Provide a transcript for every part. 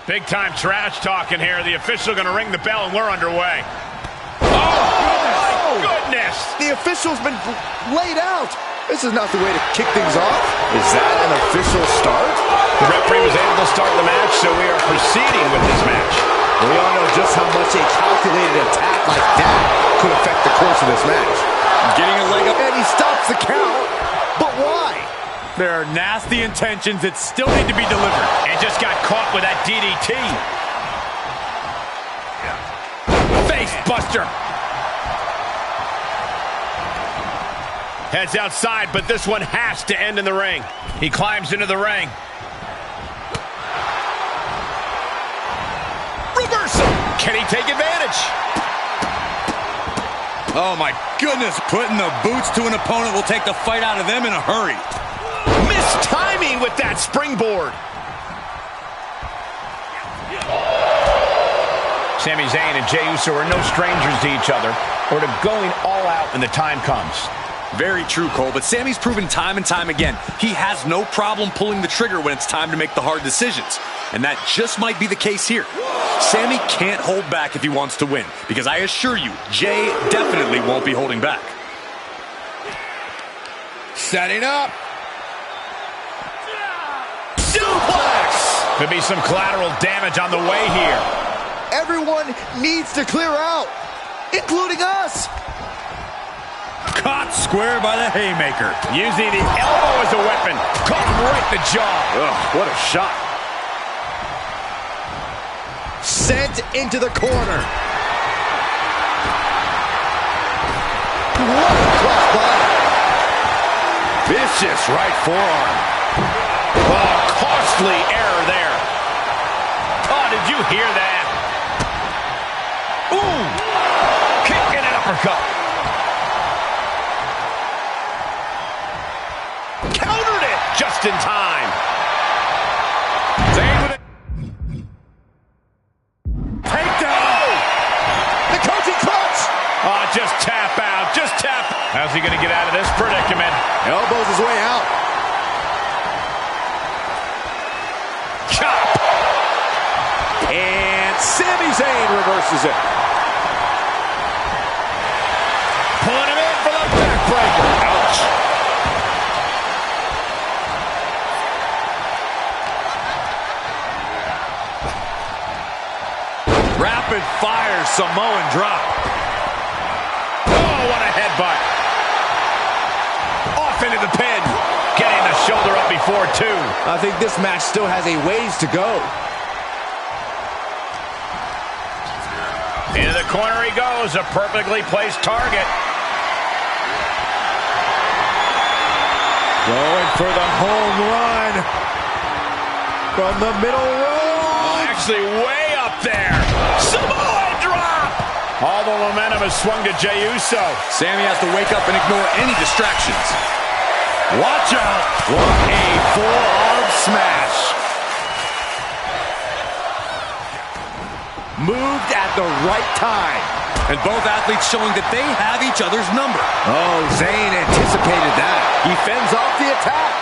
Big time trash talking here. The official going to ring the bell and we're underway. Oh, my goodness! The official's been laid out. This is not the way to kick things off. Is that an official start? The referee was able to start the match, so we are proceeding with this match. We all know just how much a calculated attack like that could affect the course of this match. Getting a leg up, and he stops the count. But why? There are nasty intentions that still need to be delivered. And just got caught with that DDT. Face buster. Heads outside, but this one has to end in the ring. He climbs into the ring. Reversal. Can he take advantage? Oh my goodness, putting the boots to an opponent will take the fight out of them in a hurry. Missed timing with that springboard. Sami Zayn and Jey Uso are no strangers to each other or to going all out when the time comes. Very true, Cole, but Sami's proven time and time again he has no problem pulling the trigger when it's time to make the hard decisions. And that just might be the case here. Sami can't hold back if he wants to win, because I assure you, Jey definitely won't be holding back. Setting up. Suplex! Could be some collateral damage on the way here. Everyone needs to clear out, including us. Caught square by the haymaker. Using the elbow as a weapon. Caught him right in the jaw. Ugh, what a shot. Sent into the corner. What a cross body. Vicious right forearm. Oh, costly error there. Oh, did you hear that? Ooh. Kick and an uppercut. Countered it just in time. Zayn with it. Takedown. The coaching clutch. Oh, just tap out. Just tap. How's he going to get out of this predicament? Elbows his way out. Chop. And Sami Zayn reverses it. Pulling him in for the backbreaker. Ouch. Rapid fire Samoan drop. Oh, what a headbutt. Off into the pin. Getting the shoulder up before two. I think this match still has a ways to go. Into the corner he goes. A perfectly placed target. Going for the home run. From the middle row. Oh, actually way up there. Samoa drop. All the momentum has swung to Jey Uso. Sami has to wake up and ignore any distractions. Watch out. What a forearm smash. Moved at the right time. And both athletes showing that they have each other's number. Oh, Zayn anticipated that. He fends off the attack.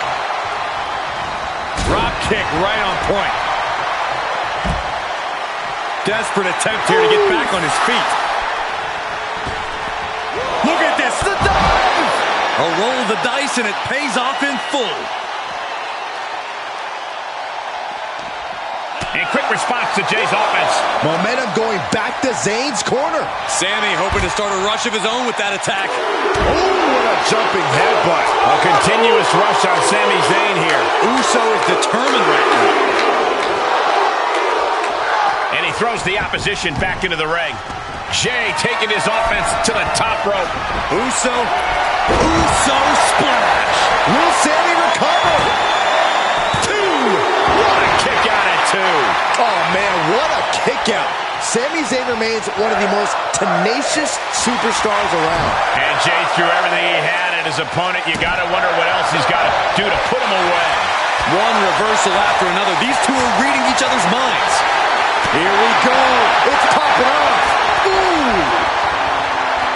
Drop kick right on point. Desperate attempt here to get back on his feet. Look at this. The dive. A roll of the dice and it pays off in full. And quick response to Jay's offense. Momentum going back to Zayn's corner. Sami hoping to start a rush of his own with that attack. Oh, what a jumping headbutt. A continuous rush on Sami Zayn here. Uso is determined right now. And he throws the opposition back into the ring. Jay taking his offense to the top rope. Uso splash. Will Sammy recover? 2. What a kick out at 2. Oh, man, what a kick out. Sami Zayn remains one of the most tenacious superstars around. And Jay threw everything he had at his opponent. You got to wonder what else he's got to do to put him away. One reversal after another. These two are reading each other's minds. Here we go. It's popping off. Ooh.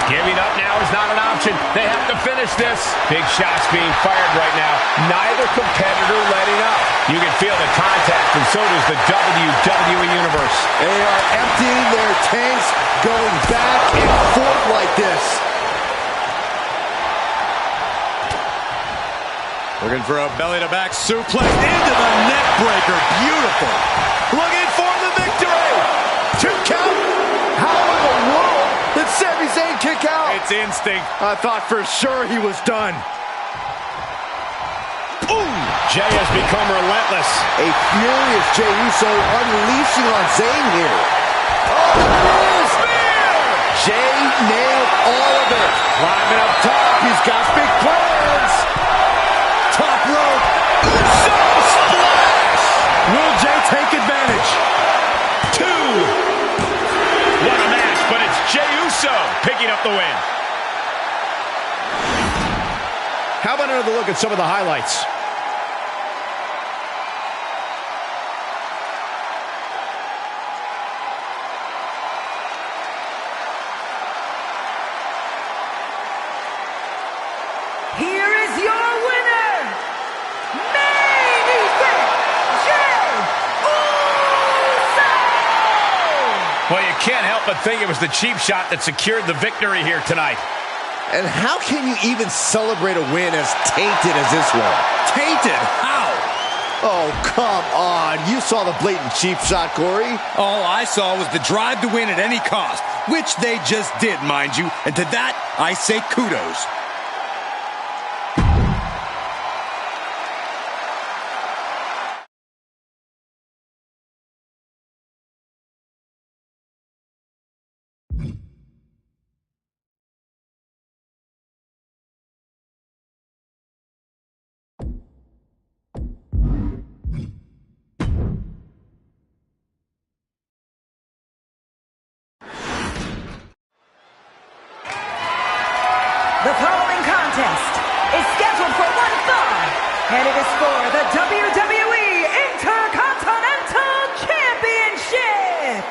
Giving up now is not an option. They have to finish this. Big shots being fired right now. Neither competitor letting up. You can feel the contact, and so does the WWE Universe. They are emptying their tanks, going back and forth like this. Looking for a belly-to-back suplex into the neck breaker. Beautiful. Looking for the victory. 2 count. How in the world did Sami Zayn kick out? It's instinct. I thought for sure he was done. Ooh, Jay has become relentless. A furious Jey Uso unleashing on Zayn here. Oh, spear! Jay nailed all of it. Climbing up top, he's got big plans. Top rope. Uso splash! Will Jay take advantage? 2. What a match, but it's Jey Uso picking up the win. How about another look at some of the highlights? Here is your winner, main event, Jey Uso! Well, you can't help but think it was the cheap shot that secured the victory here tonight. And how can you even celebrate a win as tainted as this one? Tainted? How? Oh, come on. You saw the blatant cheap shot, Corey. All I saw was the drive to win at any cost, which they just did, mind you. And to that, I say kudos. The following contest is scheduled for one fall, and it is for the WWE Intercontinental Championship.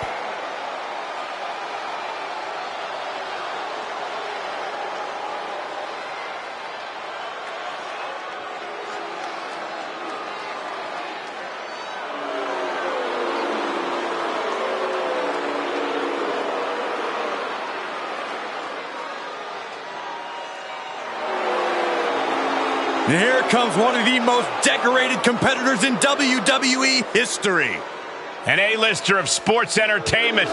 And here comes one of the most decorated competitors in WWE history. An A-lister of sports entertainment.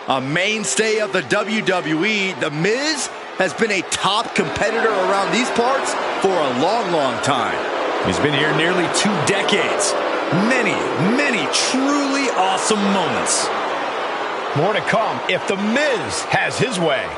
A mainstay of the WWE, The Miz has been a top competitor around these parts for a long, long time. He's been here nearly 2 decades. Many, many truly awesome moments. More to come if The Miz has his way.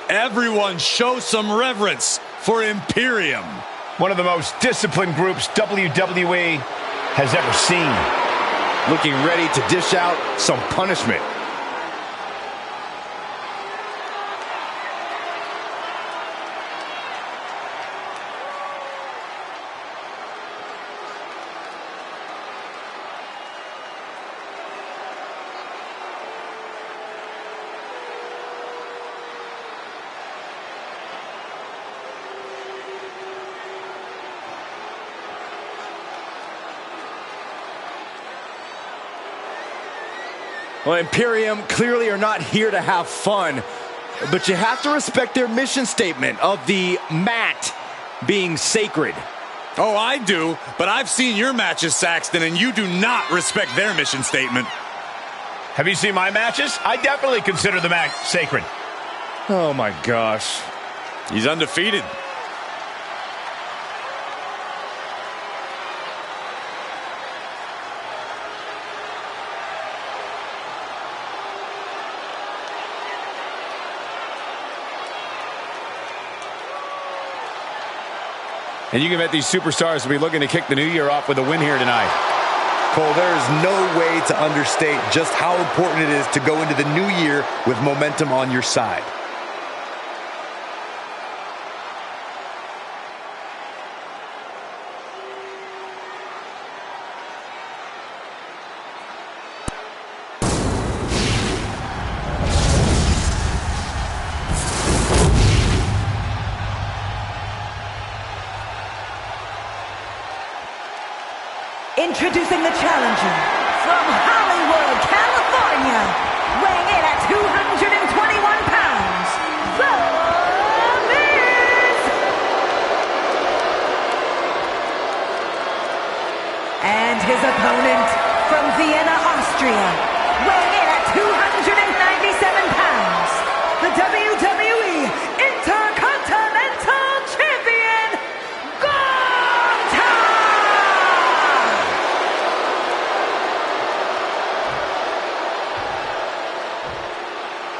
Everyone show some reverence for Imperium. One of the most disciplined groups WWE has ever seen. Looking ready to dish out some punishment. Well, Imperium clearly are not here to have fun, but you have to respect their mission statement of the mat being sacred. Oh, I do, but I've seen your matches, Saxton, and you do not respect their mission statement. Have you seen my matches? I definitely consider the match sacred. Oh my gosh. He's undefeated. And you can bet these superstars will be looking to kick the new year off with a win here tonight. Cole, there is no way to understate just how important it is to go into the new year with momentum on your side. Introducing the challenger from Hollywood, California, weighing in at 221 pounds, The Miz! And his opponent from Vienna, Austria, weighing in at 297 pounds, the WWE Intercontinental Champion,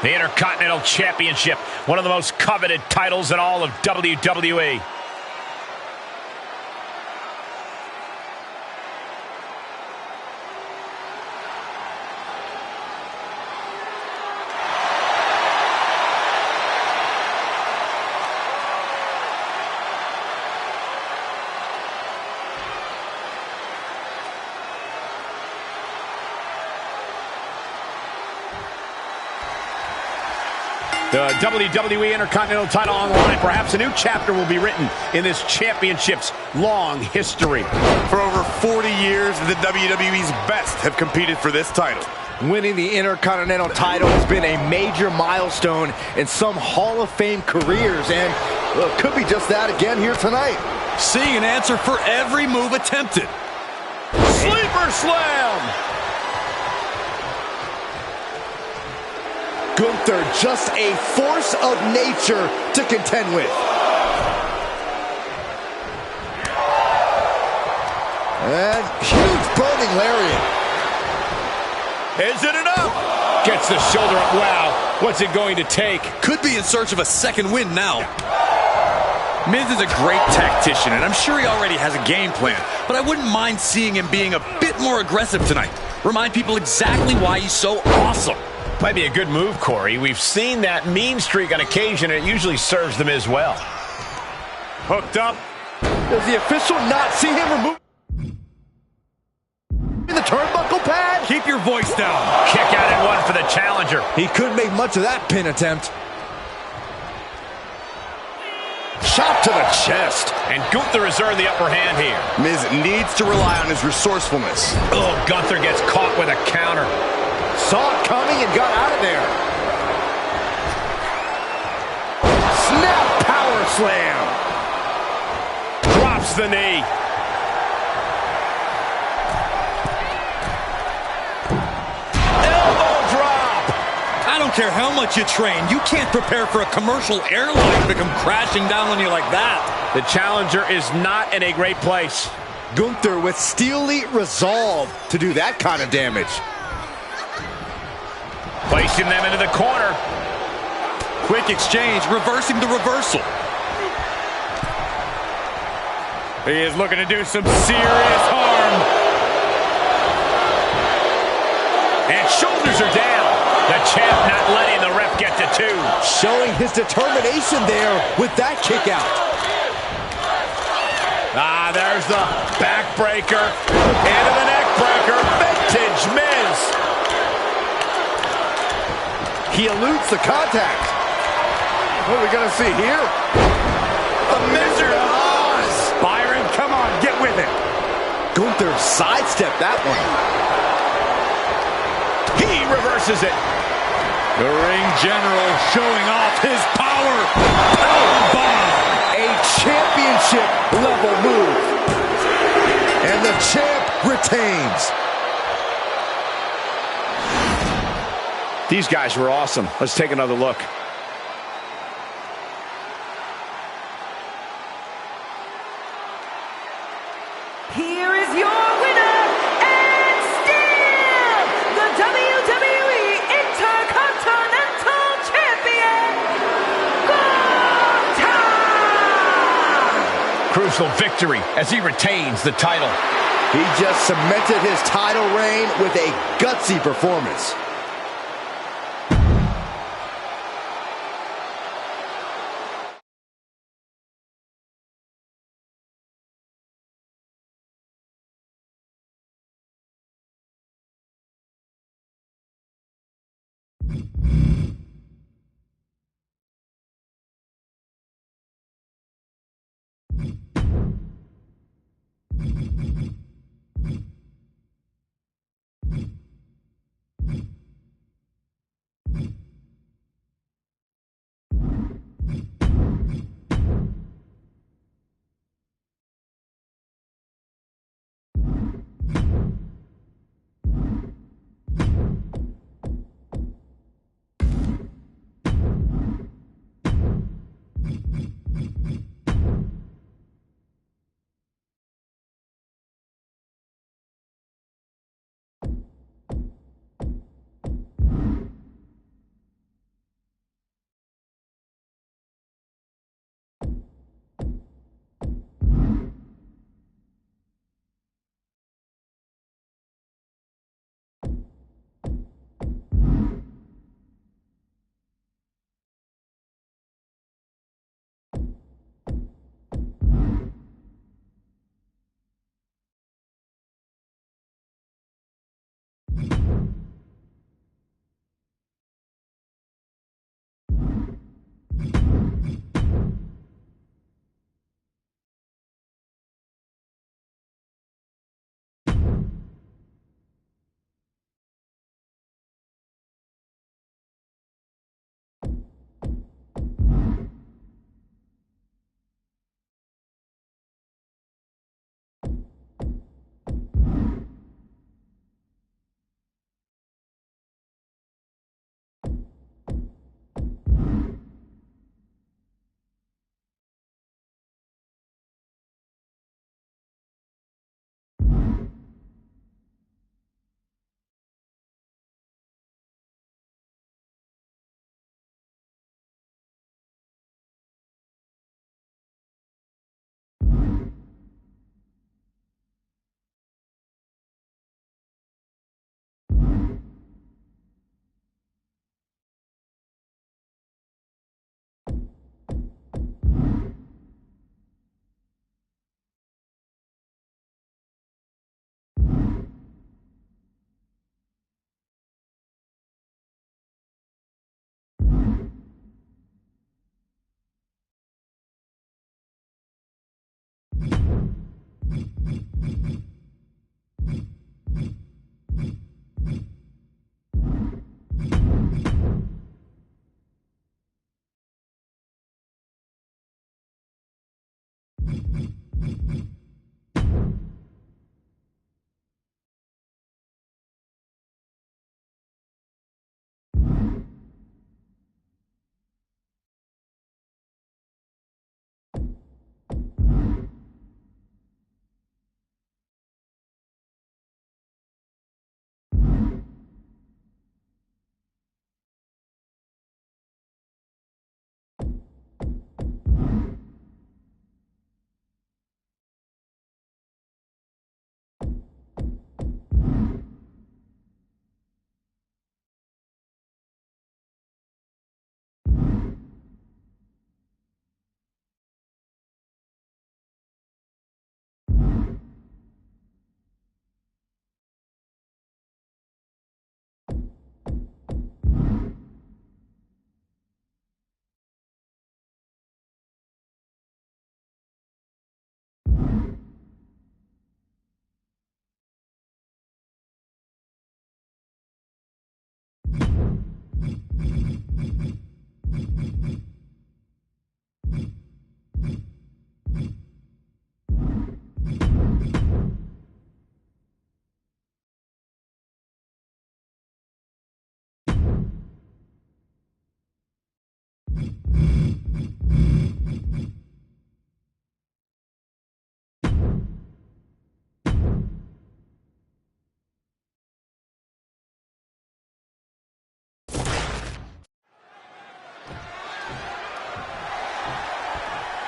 The Intercontinental Championship, one of the most coveted titles in all of WWE. The WWE Intercontinental title on the line. Perhaps a new chapter will be written in this championship's long history. For over 40 years, the WWE's best have competed for this title. Winning the Intercontinental title has been a major milestone in some Hall of Fame careers, and well, it could be just that again here tonight. Seeing an answer for every move attempted. Sleeper slam! Gunther, just a force of nature to contend with. And huge burning lariat. Is it enough? Gets the shoulder up. Wow, what's it going to take? Could be in search of a second win now. Miz is a great tactician, and I'm sure he already has a game plan, but I wouldn't mind seeing him being a bit more aggressive tonight. Remind people exactly why he's so awesome. Might be a good move, Corey. We've seen that mean streak on occasion, and it usually serves them as well. Hooked up. Does the official not see him remove the turnbuckle pad? Keep your voice down. Kick out and one for the challenger. He couldn't make much of that pin attempt. Shot to the chest. And Gunther has earned the upper hand here. Miz needs to rely on his resourcefulness. Oh, Gunther gets caught with a counter. Saw it coming and got out of there. Snap power slam. Drops the knee. Elbow drop. I don't care how much you train, you can't prepare for a commercial airline to come crashing down on you like that. The challenger is not in a great place. Gunther with steely resolve to do that kind of damage. Placing them into the corner. Quick exchange, reversing the reversal. He is looking to do some serious harm. And shoulders are down. The champ not letting the ref get to two. Showing his determination there with that kick out. Ah, there's the backbreaker. Into the neck breaker. Vintage Miz. He eludes the contact. What are we going to see here? The Wizard of Oz. Byron, come on, get with it. Gunther sidestepped that one. He reverses it. The ring general showing off his power. Powerbomb. A championship level move. And the champ retains. These guys were awesome. Let's take another look. Here is your winner, and still the WWE Intercontinental Champion, Guia! Crucial victory as he retains the title. He just cemented his title reign with a gutsy performance.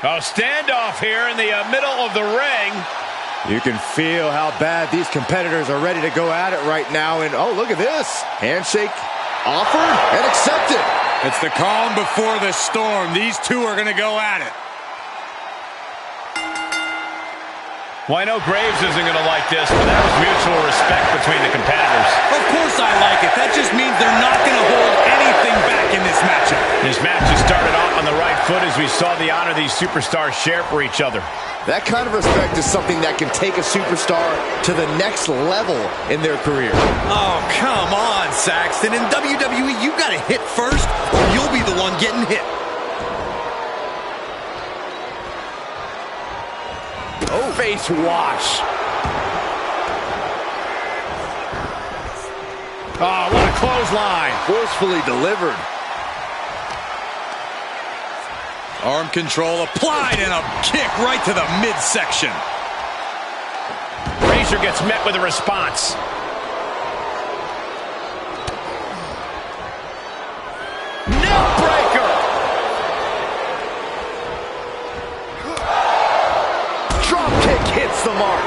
A standoff here in the middle of the ring. You can feel how bad these competitors are ready to go at it right now. And oh, look at this. Handshake offered and accepted. It's the calm before the storm. These two are going to go at it. Well, I know Graves isn't going to like this, but that was mutual respect between the competitors. Of course I like it. That just means they're not going to hold anything back in this matchup. This match has started off on the right foot as we saw the honor these superstars share for each other. That kind of respect is something that can take a superstar to the next level in their career. Oh, come on, Saxton. In WWE, you got to hit first, or you'll be the one getting hit. Oh, face wash. Oh, what a clothesline. Forcefully delivered. Arm control applied and a kick right to the midsection. Frazier gets met with a response. Neck breaker. Drop kick hits the mark.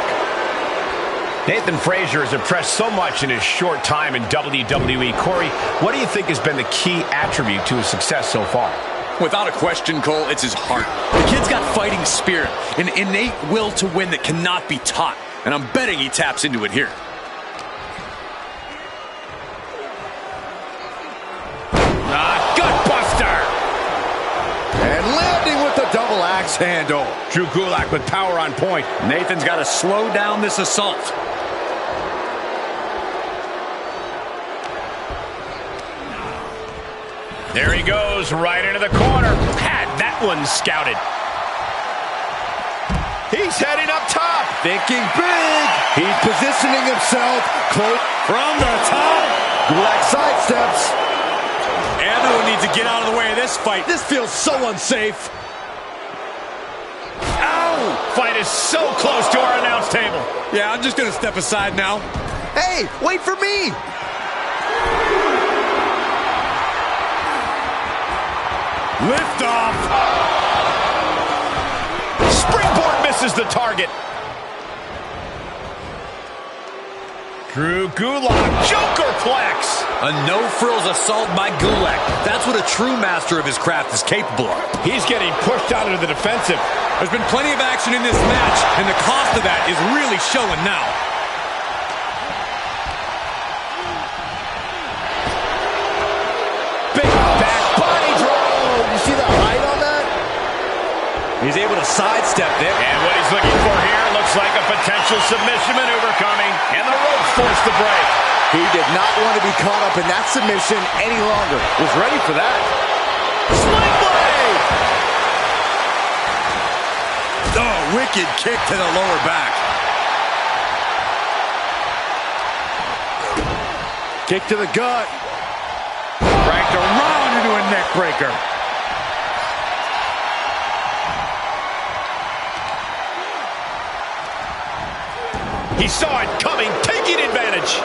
Nathan Frazier has impressed so much in his short time in WWE. Corey, what do you think has been the key attribute to his success so far? Without a question, Cole, it's his heart. The kid's got fighting spirit, an innate will to win that cannot be taught. And I'm betting he taps into it here. Gutbuster! And landing with the double axe handle. Drew Gulak with power on point. Nathan's got to slow down this assault. There he goes, right into the corner. Had that one scouted. He's heading up top. Thinking big. He's positioning himself close From the top. Gulak sidesteps. Everyone needs to get out of the way of this fight. This feels so unsafe. Ow! Fight is so close to our announce table. Yeah, I'm just going to step aside now. Hey, wait for me. Lift off. Springboard misses the target. Drew Gulak, Jokerplex. A no-frills assault by Gulak. That's what a true master of his craft is capable of. He's getting pushed out into the defensive. There's been plenty of action in this match, and the cost of that is really showing now. Big back body drop. You see the height on that? He's able to sidestep there. And what he's looking for here looks like a potential submission maneuver coming. And the ropes forced the break. He did not want to be caught up in that submission any longer. Was ready for that. Sling blade! Oh, wicked kick to the lower back. Kick to the gut. Dragged around into a neck breaker. He saw it coming, taking advantage.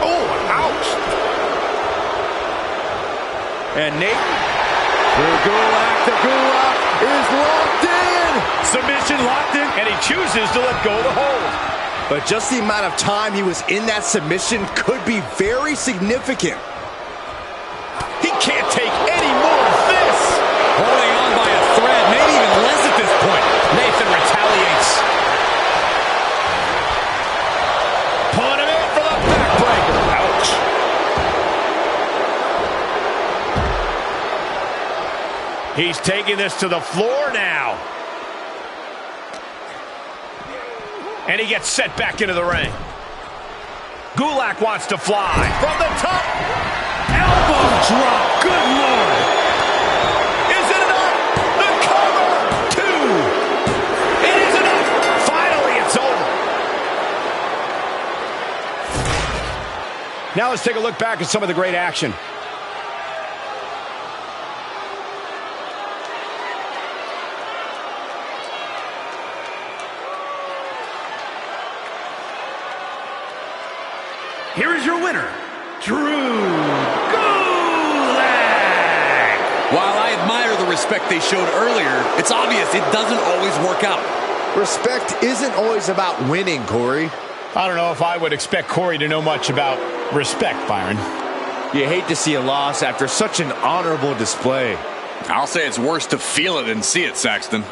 Oh, ouch. And Nate, the Gulak is locked in. Submission locked in, and he chooses to let go of the hold. But just the amount of time he was in that submission could be very significant. He can't take any more of this. Holding on by a thread, maybe even less at this point. Nathan retaliates. Pulling him in for the backbreaker. Ouch. He's taking this to the floor now. And he gets set back into the ring. Gulak wants to fly. From the top. Elbow drop. Good Lord. Is it enough? The cover. 2. It is enough. Finally, it's over. Now let's take a look back at some of the great action. Here is your winner, Drew Gulak. While I admire the respect they showed earlier, it's obvious it doesn't always work out. Respect isn't always about winning, Corey. I don't know if I would expect Corey to know much about respect, Byron. You hate to see a loss after such an honorable display. I'll say it's worse to feel it than see it, Saxton.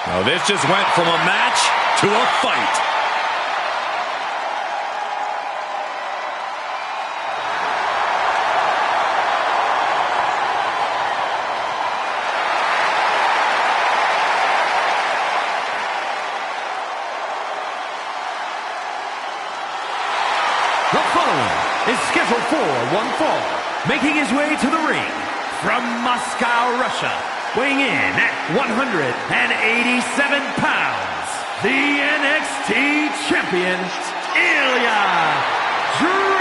Now this just went from a match to a fight. The following is scheduled for one fall, making his way to the ring from Moscow, Russia, weighing in at 187 pounds, the NXT champion, Ilya Dragunov.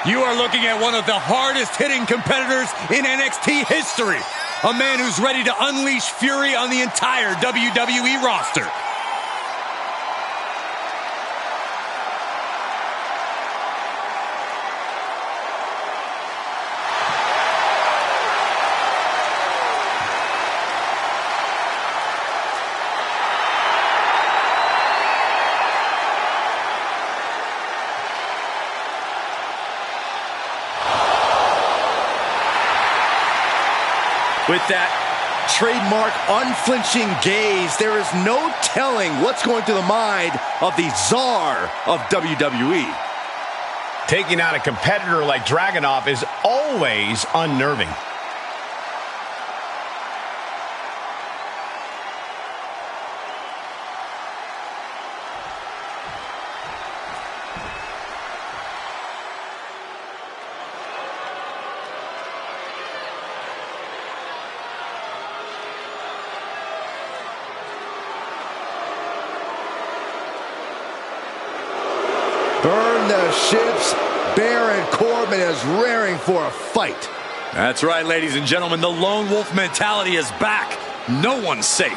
You are looking at one of the hardest hitting competitors in NXT history. A man who's ready to unleash fury on the entire WWE roster. With that trademark unflinching gaze, there is no telling what's going through the mind of the czar of WWE. Taking out a competitor like Dragunov is always unnerving. Burn the ships. Baron Corbin is raring for a fight. That's right, ladies and gentlemen. The lone wolf mentality is back. No one's safe.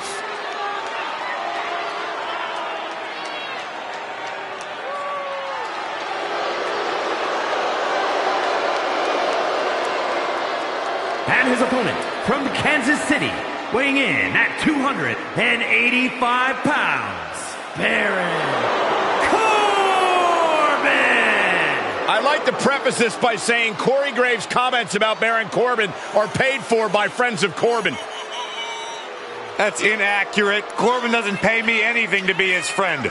And his opponent from Kansas City, weighing in at 285 pounds, Baron I'd like to preface this by saying Corey Graves' comments about Baron Corbin are paid for by friends of Corbin. That's inaccurate. Corbin doesn't pay me anything to be his friend.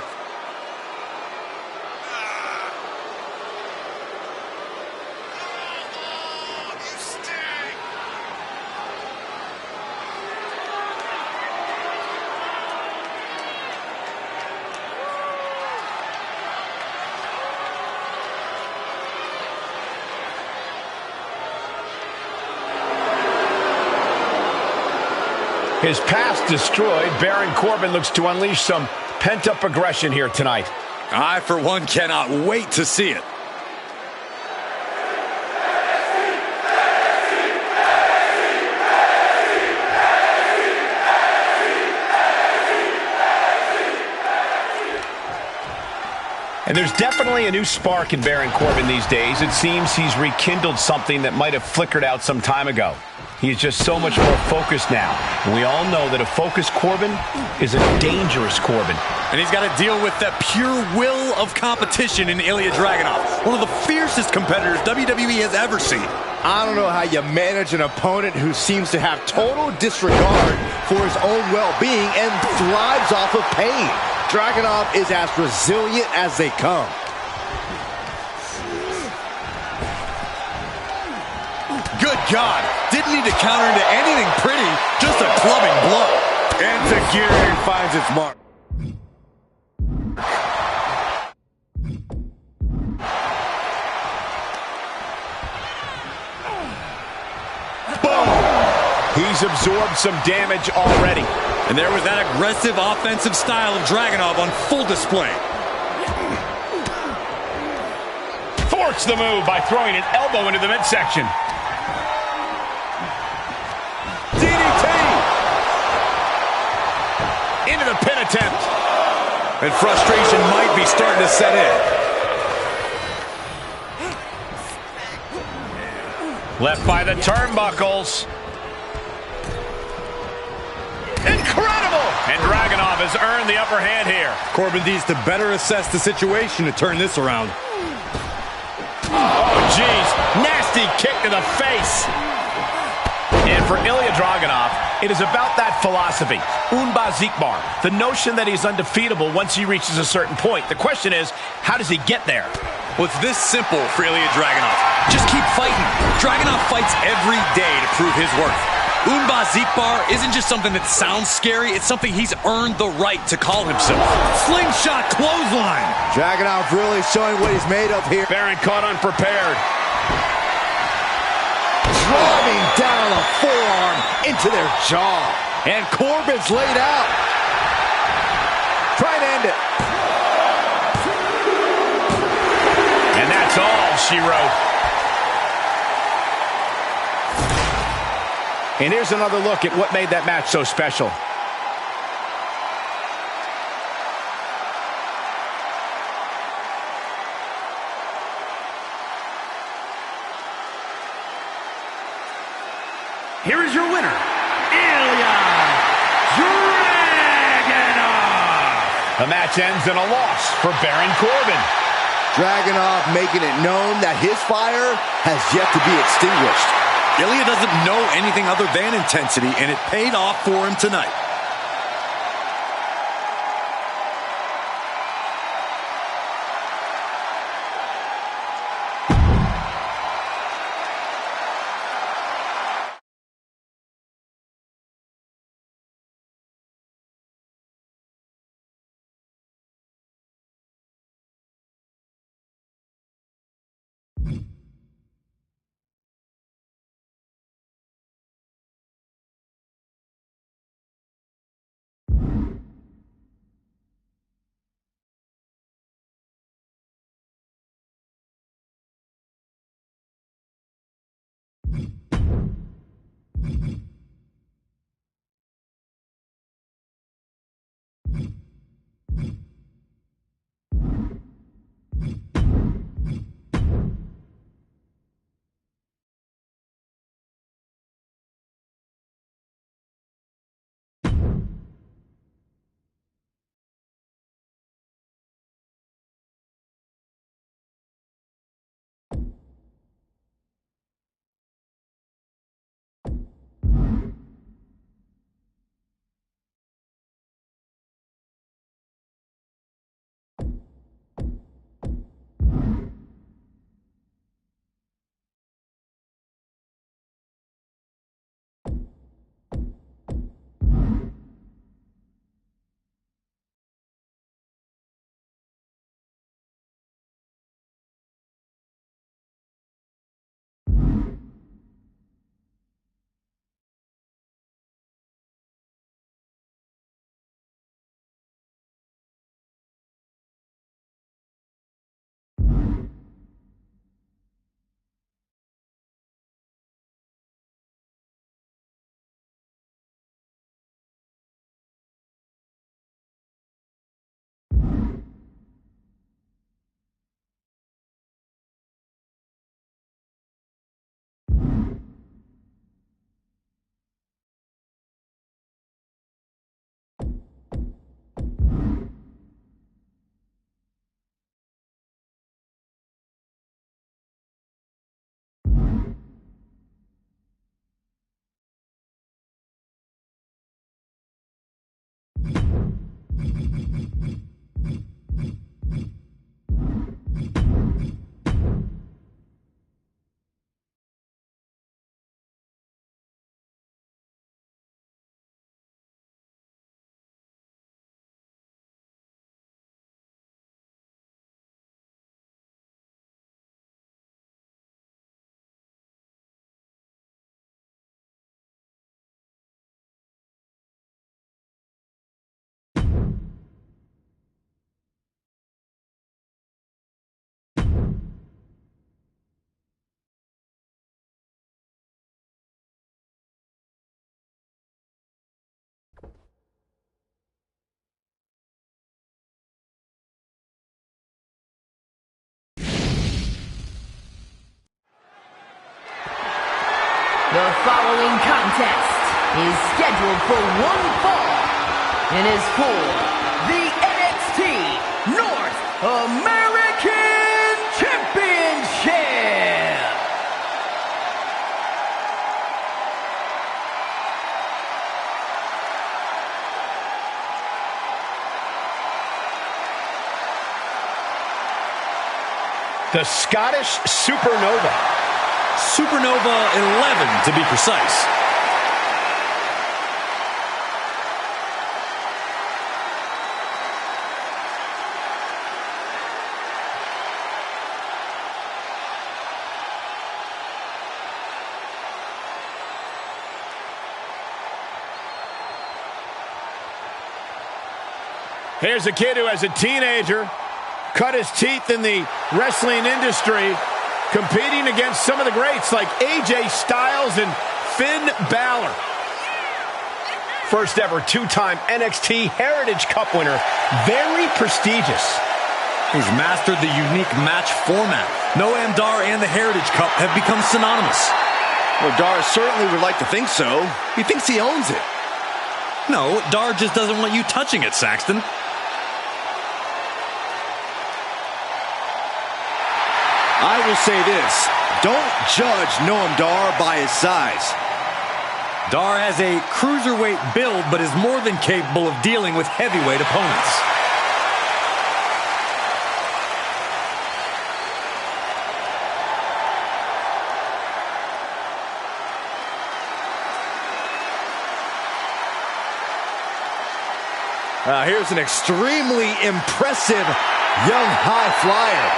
His past destroyed, Baron Corbin looks to unleash some pent-up aggression here tonight. I, for one, cannot wait to see it. And there's definitely a new spark in Baron Corbin these days. It seems he's rekindled something that might have flickered out some time ago. He's just so much more focused now. And we all know that a focused Corbin is a dangerous Corbin. And he's got to deal with the pure will of competition in Ilya Dragunov, one of the fiercest competitors WWE has ever seen. I don't know how you manage an opponent who seems to have total disregard for his own well-being and thrives off of pain. Dragunov is as resilient as they come. Good God, didn't need to counter into anything pretty, just a clubbing blow. And Tajiri finds its mark. Boom! He's absorbed some damage already. And there was that aggressive offensive style of Dragunov on full display. Forced the move by throwing an elbow into the midsection. DDT! Into the pin attempt. And frustration might be starting to set in. Left by the turnbuckles. Incredible! And Dragunov has earned the upper hand here. Corbin needs to better assess the situation to turn this around. Oh, jeez. Nasty kick to the face. And for Ilya Dragunov, it is about that philosophy. Unbesiegbar. The notion that he's undefeatable once he reaches a certain point. The question is, how does he get there? Well, it's this simple for Ilya Dragunov. Just keep fighting. Dragunov fights every day to prove his worth. Unbesiegbar isn't just something that sounds scary, it's something he's earned the right to call himself. Slingshot clothesline. Dragunov really showing what he's made of here. Baron caught unprepared. Driving down a forearm into their jaw. And Corbin's laid out. Try and end it. And that's all she wrote. And here's another look at what made that match so special. Here is your winner, Ilya Dragunov. The match ends in a loss for Baron Corbin. Dragunov making it known that his fire has yet to be extinguished. Ilya doesn't know anything other than intensity, and it paid off for him tonight. The following contest is scheduled for one fall and is for the NXT North American Championship. The Scottish Supernova. Supernova 11 to be precise. Here's a kid who, as a teenager, cut his teeth in the wrestling industry, competing against some of the greats like AJ Styles and Finn Balor. First ever two-time NXT Heritage Cup winner. Very prestigious. He's mastered the unique match format. Noam Dar and the Heritage Cup have become synonymous. Well, Dar certainly would like to think so. He thinks he owns it. No, Dar just doesn't want you touching it, Saxton. I will say this, don't judge Noam Dar by his size. Dar has a cruiserweight build, but is more than capable of dealing with heavyweight opponents. Here's an extremely impressive young high flyer.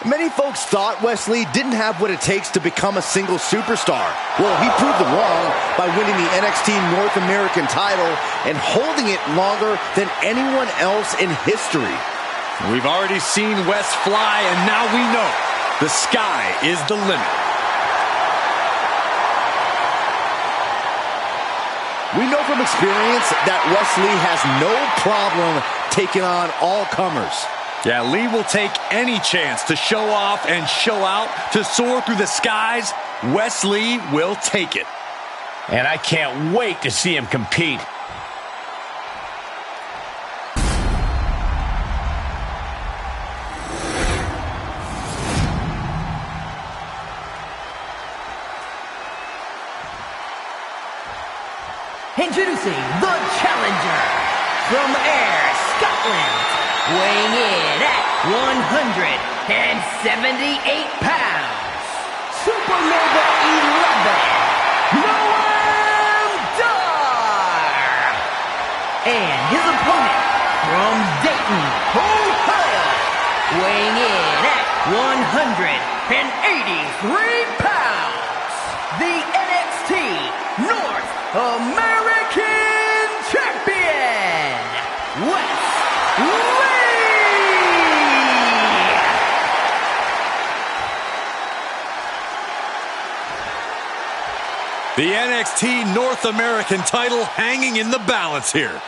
Many folks thought Wesley didn't have what it takes to become a single superstar. Well, he proved them wrong by winning the NXT North American title and holding it longer than anyone else in history. We've already seen Wes fly, and now we know the sky is the limit. We know from experience that Wesley has no problem taking on all comers. Yeah, Lee will take any chance to show off and show out, to soar through the skies. Wesley will take it. And I can't wait to see him compete. Introducing the challenger from Ayr, Scotland, weighing in at 178 pounds, Supernova 11, Noam Dar. And his opponent from Dayton, Ohio, weighing in at 183 pounds, the NXT North American Champion, Wes Lee. The NXT North American title hanging in the balance here.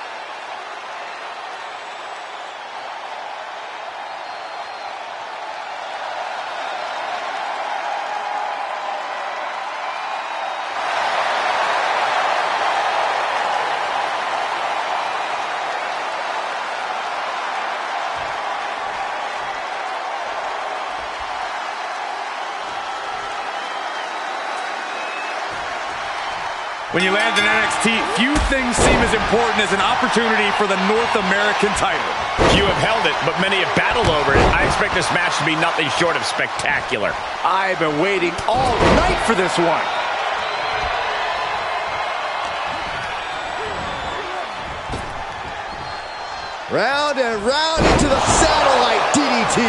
When you land in NXT, few things seem as important as an opportunity for the North American title. Few have held it, but many have battled over it. I expect this match to be nothing short of spectacular. I've been waiting all night for this one. Round and round into the satellite DDT.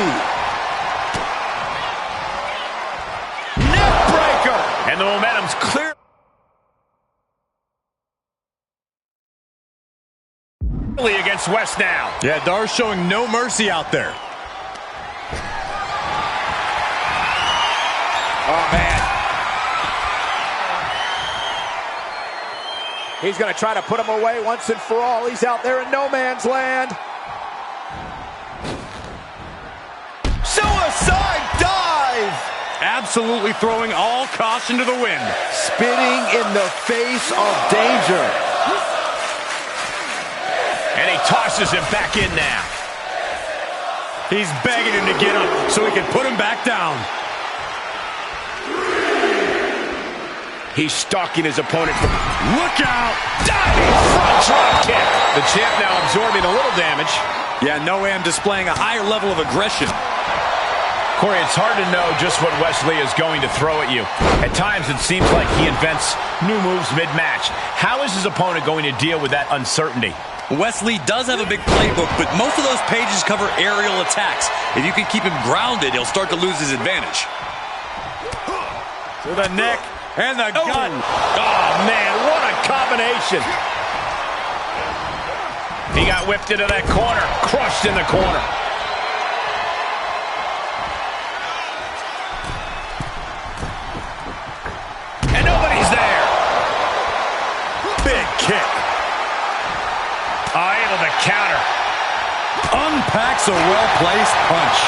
Neck breaker. And the momentum's clear. Against West now. Yeah, Dar's showing no mercy out there. Oh, man. He's going to try to put him away once and for all. He's out there in no man's land. Suicide dive! Absolutely throwing all caution to the wind. Spitting in the face of danger. And he tosses him back in now. He's begging him to get up so he can put him back down. He's stalking his opponent. Look out! Diving front drop kick. The champ now absorbing a little damage. Yeah, Noam displaying a higher level of aggression. Corey, it's hard to know just what Wesley is going to throw at you. At times, it seems like he invents new moves mid-match. How is his opponent going to deal with that uncertainty? Wesley does have a big playbook, but most of those pages cover aerial attacks. If you can keep him grounded, he'll start to lose his advantage. To the neck and the gut. Oh, man, what a combination. He got whipped into that corner, crushed in the corner. And nobody's there. Big kick. Able to counter. Unpacks a well-placed punch.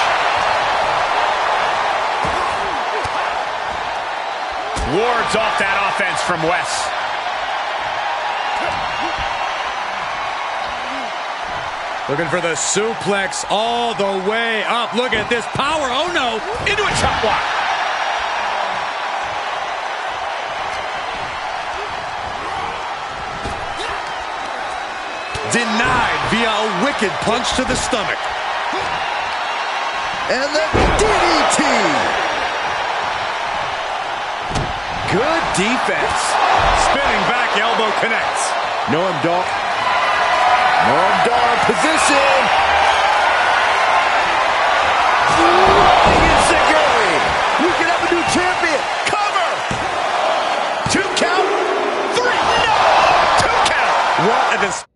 Wards off that offense from Wes. Looking for the suplex all the way up. Look at this power. Oh, no. Into a chop block. Denied via a wicked punch to the stomach. And the DDT. Good defense. Spinning back elbow connects. Noam Dar. Noam Dar position. Enziguri. We can have a new champion. Cover. 2 count. 3. No. 2 count. What a display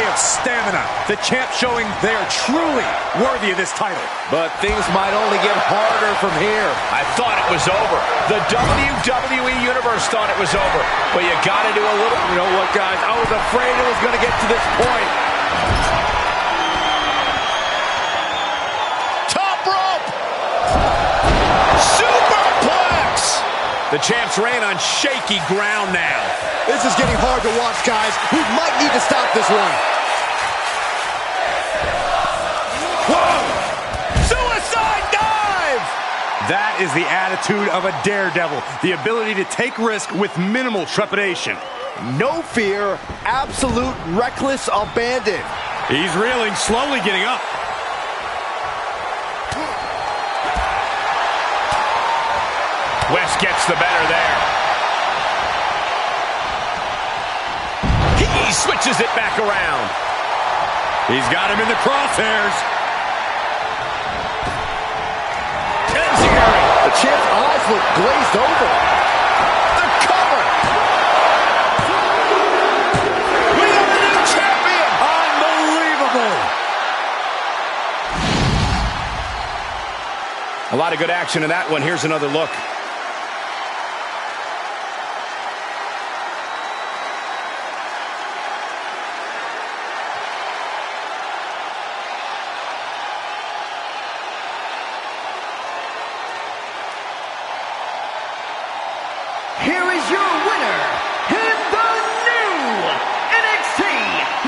of stamina. The champ showing they are truly worthy of this title. But things might only get harder from here. I thought it was over. The WWE Universe thought it was over. But you got to do a little. You know what, guys? I was afraid it was going to get to this point. Top rope. Superplex. The champ's reign on shaky ground now. This is getting hard to watch, guys. We might need to stop this one. Whoa! Suicide dive! That is the attitude of a daredevil. The ability to take risk with minimal trepidation. No fear, absolute reckless abandon. He's reeling, slowly getting up. West gets the better there. He switches it back around. He's got him in the crosshairs. Enziguri. The champ's eyes look glazed over. The cover. We have a new champion. Unbelievable. A lot of good action in that one. Here's another look. Here is your winner, and the new NXT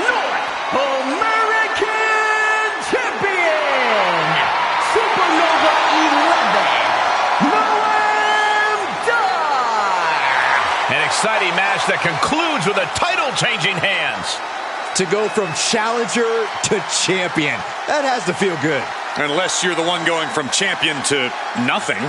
North American Champion, Supernova 11. An exciting match that concludes with a title-changing hands. To go from challenger to champion, that has to feel good. Unless you're the one going from champion to nothing.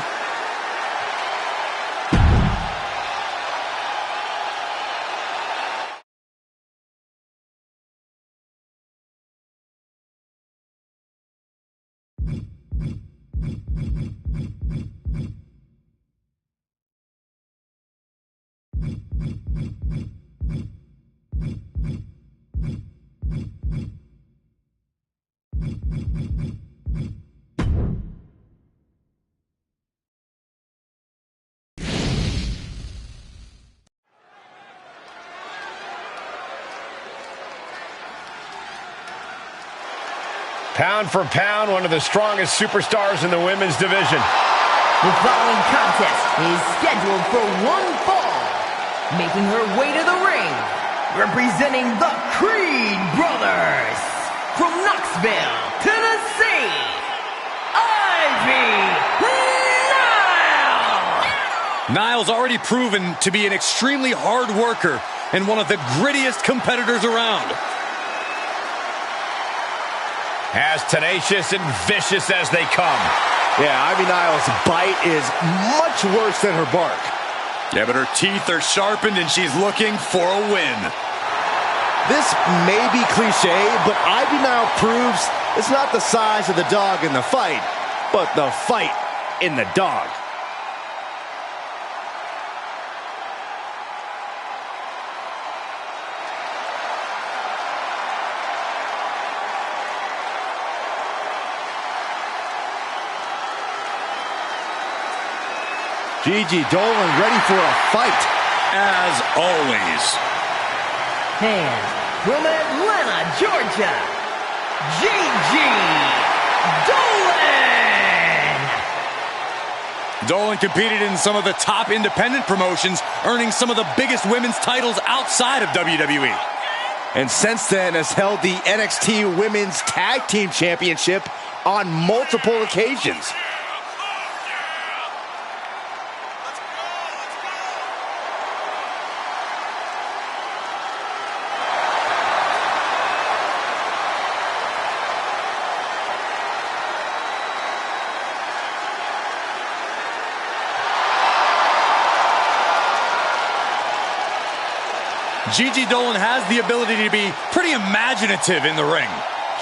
Pound for pound, one of the strongest superstars in the women's division. The following contest is scheduled for one fall. Making her way to the ring, representing the Creed Brothers. From Knoxville, Tennessee, Ivy Nile. Nile's already proven to be an extremely hard worker and one of the grittiest competitors around. As tenacious and vicious as they come. Yeah, Ivy Nile's bite is much worse than her bark. Yeah, but her teeth are sharpened and she's looking for a win. This may be cliche, but Ivy Nile proves it's not the size of the dog in the fight, but the fight in the dog. Gigi Dolan ready for a fight. As always. And from Atlanta, Georgia, Gigi Dolan. Dolan competed in some of the top independent promotions, earning some of the biggest women's titles outside of WWE. And since then has held the NXT Women's Tag Team Championship on multiple occasions. Gigi Dolan has the ability to be pretty imaginative in the ring.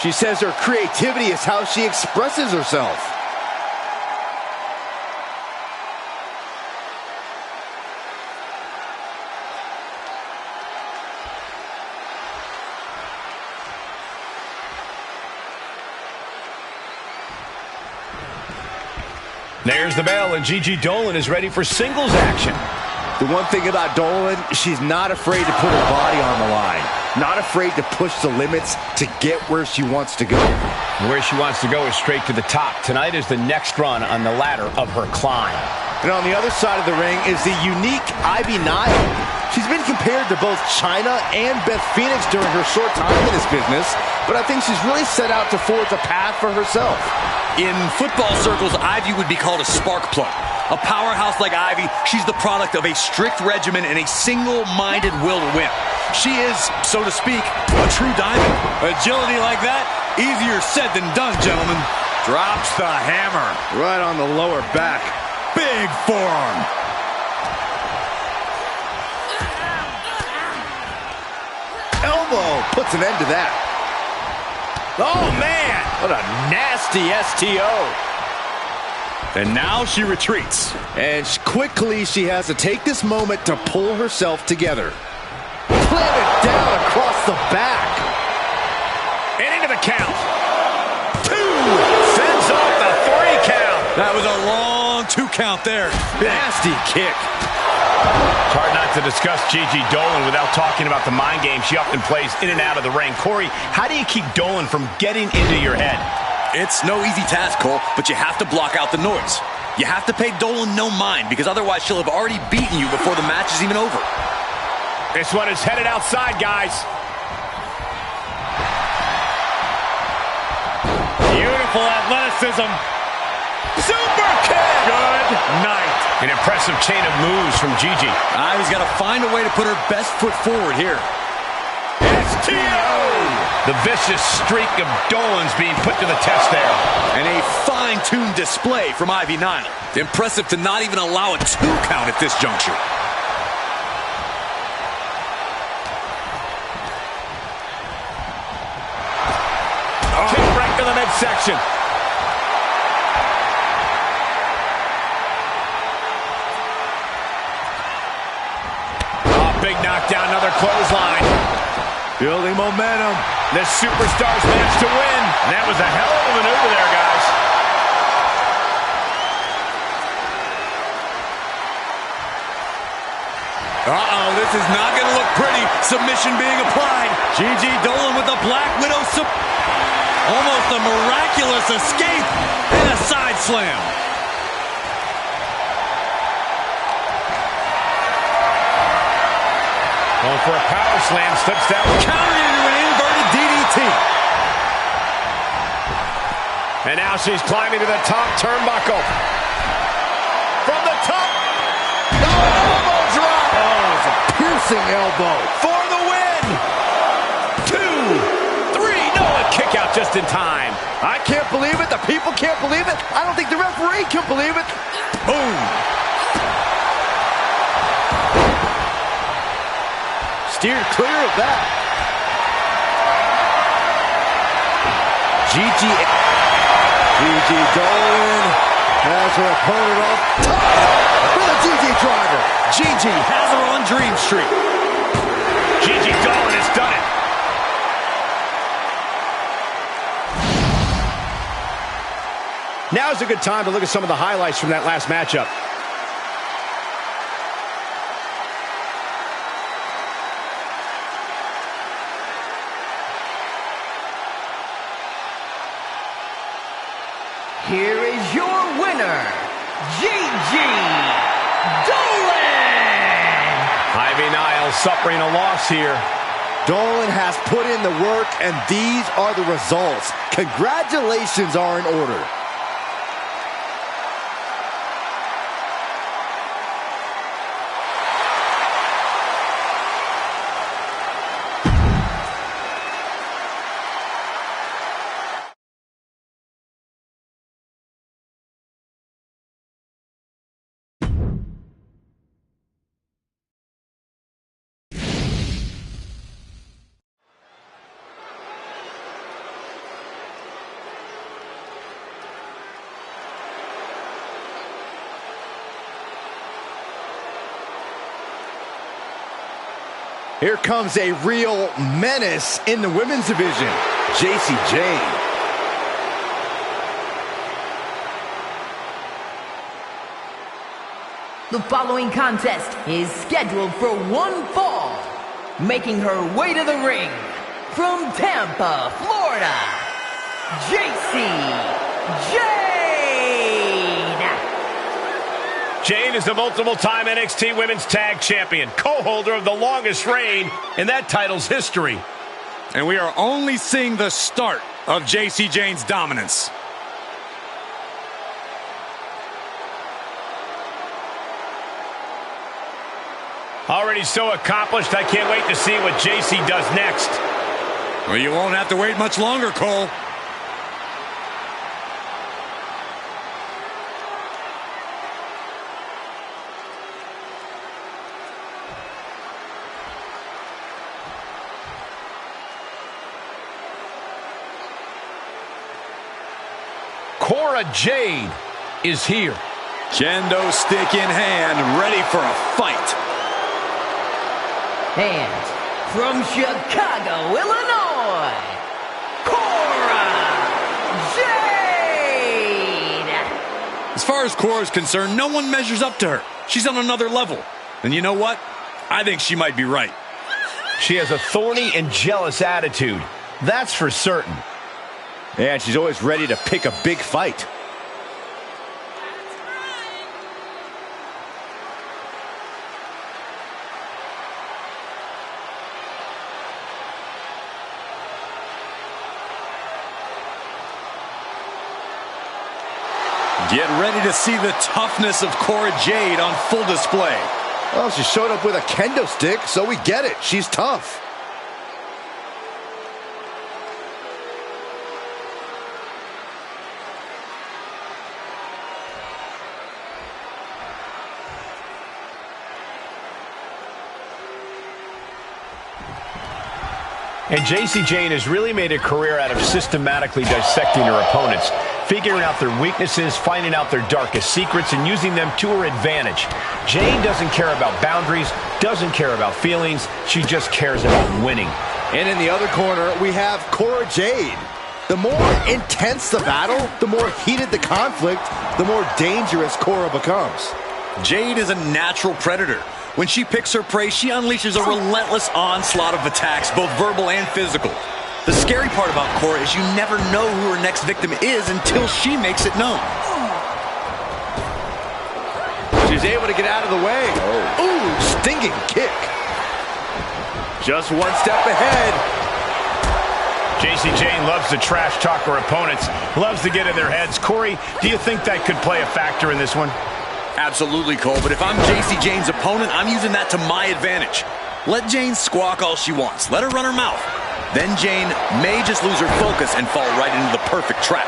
She says her creativity is how she expresses herself. There's the bell, and Gigi Dolan is ready for singles action. The one thing about Dolan, she's not afraid to put her body on the line. Not afraid to push the limits to get where she wants to go. Where she wants to go is straight to the top. Tonight is the next run on the ladder of her climb. And on the other side of the ring is the unique Ivy Nile. She's been compared to both Chyna and Beth Phoenix during her short time in this business, but I think she's really set out to forge a path for herself. In football circles, Ivy would be called a spark plug. A powerhouse like Ivy, she's the product of a strict regimen and a single-minded will to win. She is, so to speak, a true diamond. Agility like that, easier said than done, gentlemen. Drops the hammer. Right on the lower back. Big forearm. Elbow puts an end to that. Oh, man. What a nasty STO. And now she retreats. And quickly she has to take this moment to pull herself together. Planted down across the back. And into the count. 2. Fends off the 3 count. That was a long 2 count there. Nasty kick. It's hard not to discuss Gigi Dolan without talking about the mind game she often plays in and out of the ring. Corey, how do you keep Dolan from getting into your head? It's no easy task, Cole, but you have to block out the noise. You have to pay Dolan no mind, because otherwise she'll have already beaten you before the match is even over. This one is headed outside, guys. Beautiful athleticism. Super kick! Good night. An impressive chain of moves from Gigi. He's got to find a way to put her best foot forward here. STO! The vicious streak of Dolan's being put to the test there. And a fine-tuned display from Ivy Nile. Impressive to not even allow a 2 count at this juncture. Kick right to the midsection. Big knockdown, another clothesline. Building momentum. This superstar's match to win. And that was a hell of a maneuver there, guys. Uh-oh, this is not going to look pretty. Submission being applied. Gigi Dolan with the Black Widow. Almost a miraculous escape and a side slam. Going for a power slam, slips down. Countered into an inverted DDT. And now she's climbing to the top turnbuckle. From the top. No, elbow drop. Oh, it's a piercing elbow. For the win. 2, 3. No, a kick out just in time. I can't believe it. The people can't believe it. I don't think the referee can believe it. Boom. Steered clear of that. Gigi Dolan has her opponent off top with a Gigi driver. Gigi has her on Dream Street. Gigi Dolan has done it. Now's a good time to look at some of the highlights from that last matchup. Here is your winner, Gigi Dolan! Ivy Nile suffering a loss here. Dolan has put in the work, and these are the results. Congratulations are in order. Here comes a real menace in the women's division, Jacy Jayne. The following contest is scheduled for one fall. Making her way to the ring, from Tampa, Florida, Jacy Jayne! Jayne is the multiple-time NXT Women's Tag Champion, co-holder of the longest reign in that title's history. And we are only seeing the start of Jacy Jayne's dominance. Already so accomplished, I can't wait to see what Jacy does next. Well, you won't have to wait much longer, Cole. Cora Jade is here. Kendo stick in hand, ready for a fight. And from Chicago, Illinois, Cora Jade! As far as Cora's concerned, no one measures up to her. She's on another level. And you know what? I think she might be right. She has a thorny and jealous attitude. That's for certain. And she's always ready to pick a big fight. Get ready to see the toughness of Cora Jade on full display. Well, she showed up with a kendo stick, so we get it. She's tough. And JC Jane has really made a career out of systematically dissecting her opponents, figuring out their weaknesses, finding out their darkest secrets, and using them to her advantage. Jane doesn't care about boundaries, doesn't care about feelings, she just cares about winning. And in the other corner, we have Cora Jade. The more intense the battle, the more heated the conflict, the more dangerous Cora becomes. Jade is a natural predator. When she picks her prey, she unleashes a relentless onslaught of attacks, both verbal and physical. The scary part about Cora is you never know who her next victim is until she makes it known. She's able to get out of the way. Ooh, stinging kick. Just one step ahead. JC Jane loves to trash talk her opponents, loves to get in their heads. Corey, do you think that could play a factor in this one? Absolutely, Cole, but if I'm JC Jane's opponent, I'm using that to my advantage. Let Jane squawk all she wants. Let her run her mouth. Then Jane may just lose her focus and fall right into the perfect trap.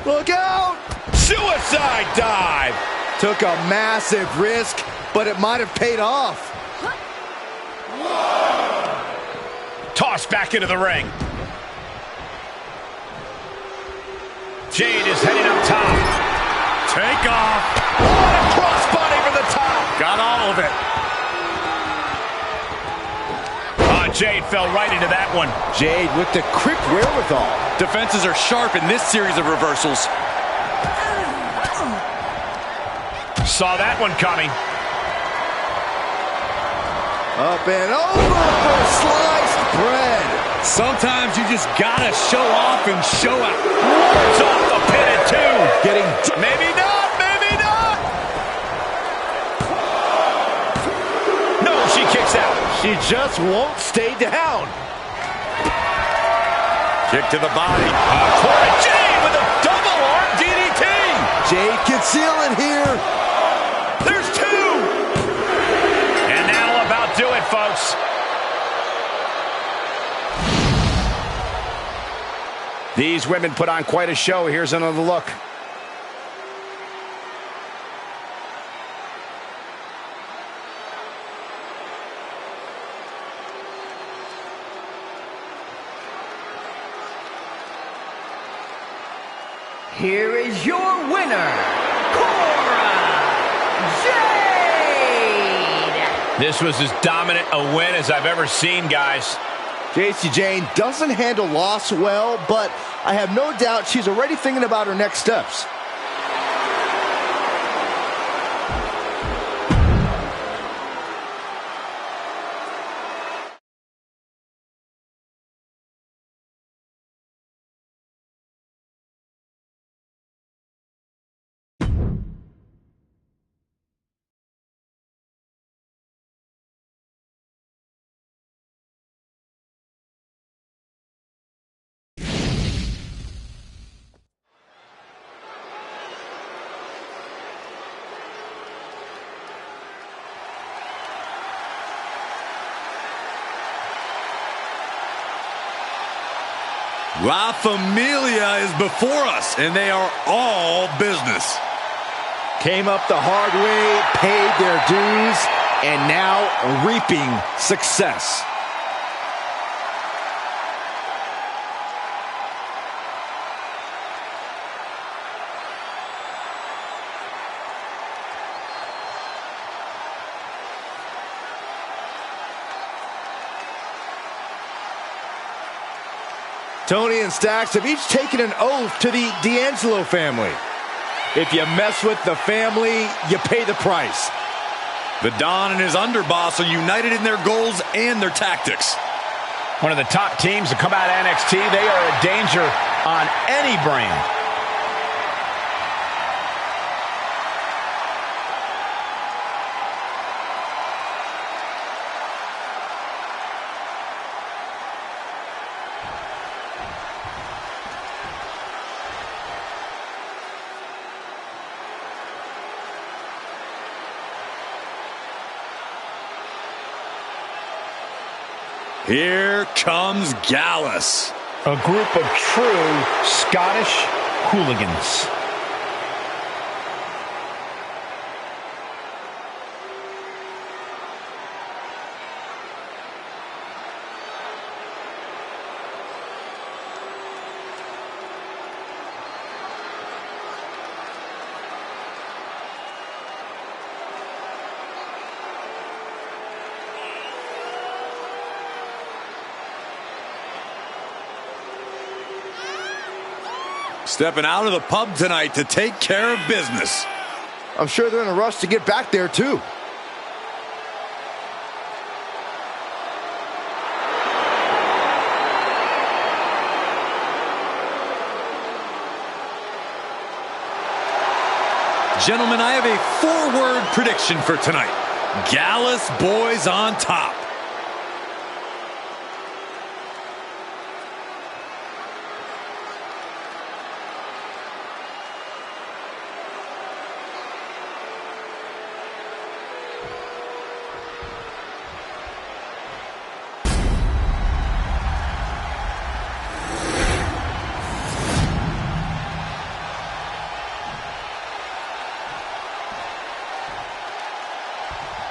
Look out! Suicide dive! Took a massive risk, but it might have paid off. Tossed back into the ring. Jade is heading up top. Take off. What a crossbody from the top. Got all of it. Jade fell right into that one. Jade with the quick wherewithal. Defenses are sharp in this series of reversals. Saw that one coming. Up and over for sliced bread. Sometimes you just gotta show off and show out. It's off the pin at two. Getting maybe not, maybe not. No, she kicks out. She just won't stay down. Kick to the body. Cora Jade with a double arm DDT. Jade can seal it here. There's two. And that'll about do it, folks. These women put on quite a show. Here's another look. Here is your winner, Cora Jade! This was as dominant a win as I've ever seen, guys. JC Jane doesn't handle loss well, but I have no doubt she's already thinking about her next steps. La Familia is before us, and they are all business. Came up the hard way, paid their dues, and now reaping success. Tony and Stax have each taken an oath to the D'Angelo family. If you mess with the family, you pay the price. The Don and his underboss are united in their goals and their tactics. One of the top teams to come out of NXT. They are a danger on any brand. Here comes Gallus. A group of true Scottish hooligans. Stepping out of the pub tonight to take care of business. I'm sure they're in a rush to get back there, too. Gentlemen, I have a 4-word prediction for tonight. Gallus boys on top.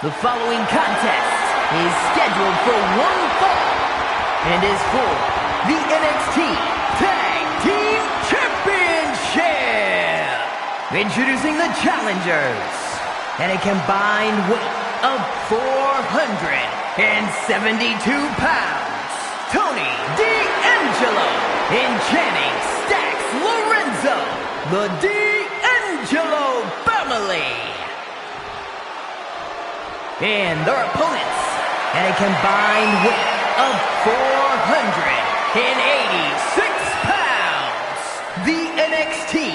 The following contest is scheduled for one fall and is for the NXT Tag Team Championship. Introducing the challengers at a combined weight of 472 pounds. Tony D'Angelo and Channing Stacks Lorenzo, the D'Angelo family. And their opponents at a combined weight of 486 pounds, the NXT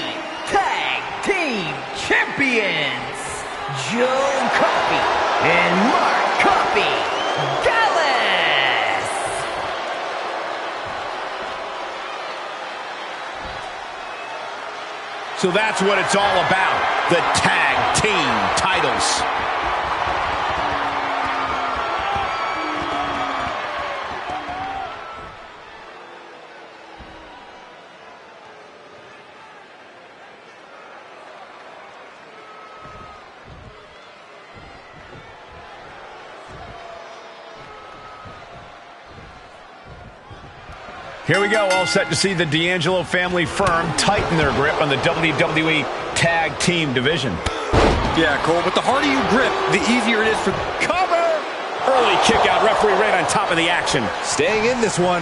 Tag Team Champions, Joe Coffey and Mark Coffey Gallus. So that's what it's all about, the tag team titles. Here we go, all set to see the D'Angelo family firm tighten their grip on the WWE Tag Team division. Yeah, Cole, but the harder you grip, the easier it is for cover. Early kick out, referee right on top of the action. Staying in this one.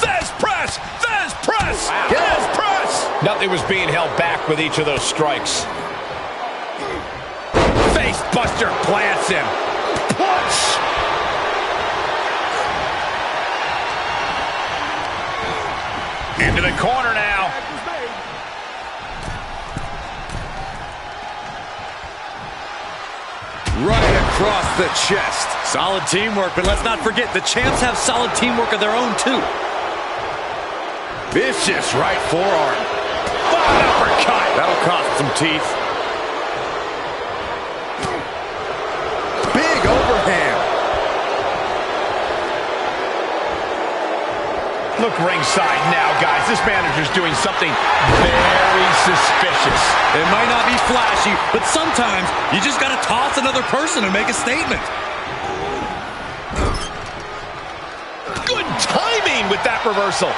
There's press! There's press! Wow. There's press! Nothing was being held back with each of those strikes. Face buster plants him. Punch! Into the corner now. Right across the chest. Solid teamwork, but let's not forget the champs have solid teamwork of their own, too. Vicious right forearm. An uppercut. That'll cost some teeth. Big overhand. Look ringside now, guys. This manager's doing something very suspicious. It might not be flashy, but sometimes you just got to toss another person and make a statement. Good timing with that reversal.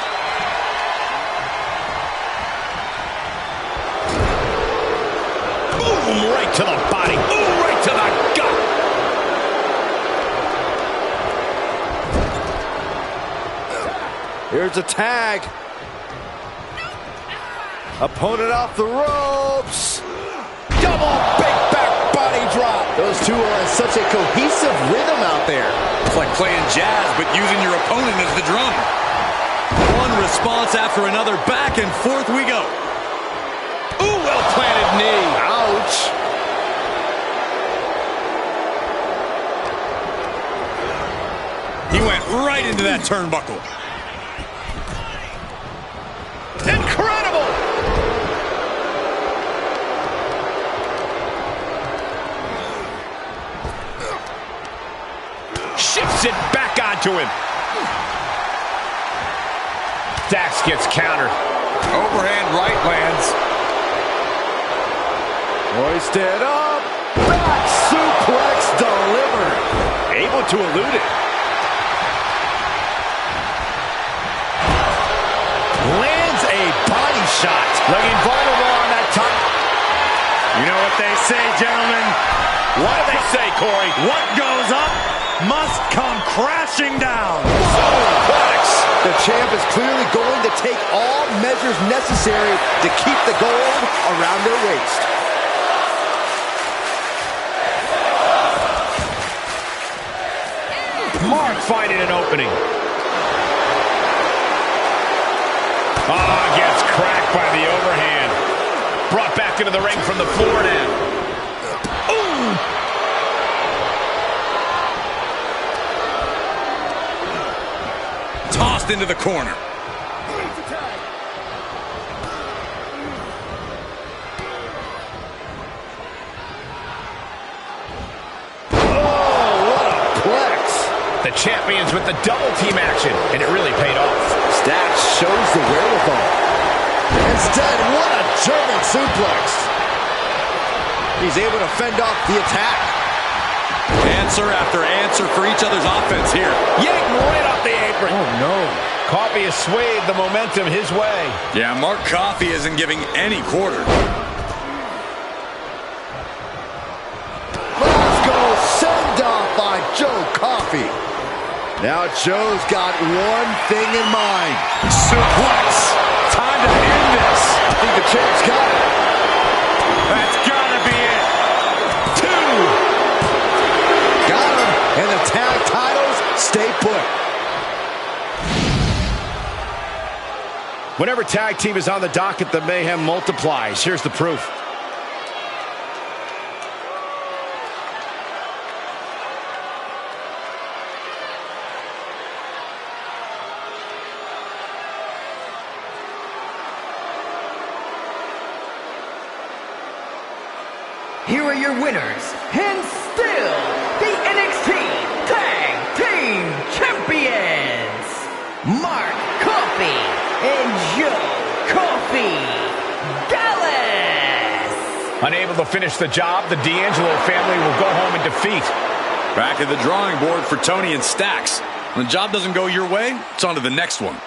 Boom, right to the body. Boom, right to the gut. Here's a tag. Opponent off the ropes. Double big back body drop. Those two are in such a cohesive rhythm out there. It's like playing jazz, but using your opponent as the drum. One response after another. Back and forth we go. Ooh, well-planted knee. Ouch. He went right into that turnbuckle. Incredible! Shifts it to him. Dax gets countered. Overhand right lands. Hoisted up. Back suplex delivered. Able to elude it. Lands a body shot. Looking vulnerable on that top. You know what they say, gentlemen? What do they say, Corey? What goes up must come crashing down. Suplex. The champ is clearly going to take all measures necessary to keep the gold around their waist. Mark finding an opening. Gets cracked by the overhand. Brought back into the ring from the floor now. Ooh! Tossed into the corner. The champions with the double team action, and it really paid off. Stax shows the wherewithal. Instead, what a German suplex. He's able to fend off the attack. Answer after answer for each other's offense here. Yanked right off the apron. Oh, no. Coffee has swayed the momentum his way. Yeah, Mark Coffey isn't giving any quarter. Let's go. Send off by Joe Coffey. Now Joe's got one thing in mind. Suplex. Time to end this. I think the champ's got it. That's gotta be it. 2. Got him. And the tag titles stay put. Whenever tag team is on the docket, the mayhem multiplies. Here's the proof. Here are your winners, and still the NXT Tag Team Champions, Mark Coffey and Joe Coffey Dallas. Unable to finish the job, the D'Angelo family will go home in defeat. Back at the drawing board for Tony and Stax. When the job doesn't go your way, it's on to the next one.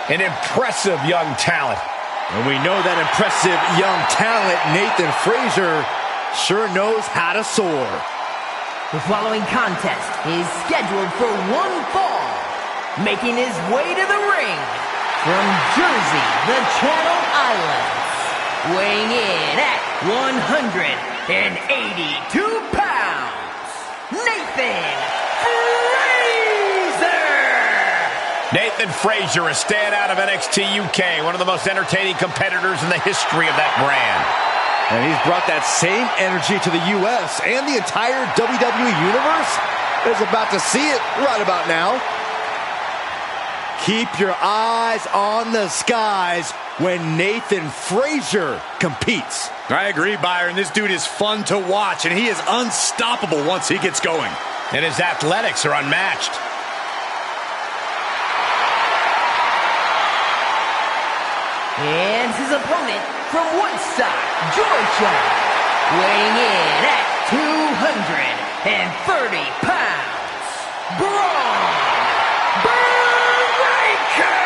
An impressive young talent. And we know that impressive young talent, Nathan Frazier, sure knows how to soar. The following contest is scheduled for one fall. Making his way to the ring from Jersey, the Channel Islands. Weighing in at 182 pounds, Nathan Nathan Frazier, a standout of NXT UK, one of the most entertaining competitors in the history of that brand. And he's brought that same energy to the U.S. and the entire WWE Universe. Is about to see it right about now. Keep your eyes on the skies when Nathan Frazier competes. I agree, Byron. This dude is fun to watch, and he is unstoppable once he gets going. And his athletics are unmatched. And his opponent from Woodstock, Georgia, weighing in at 230 pounds, Braun Breaker!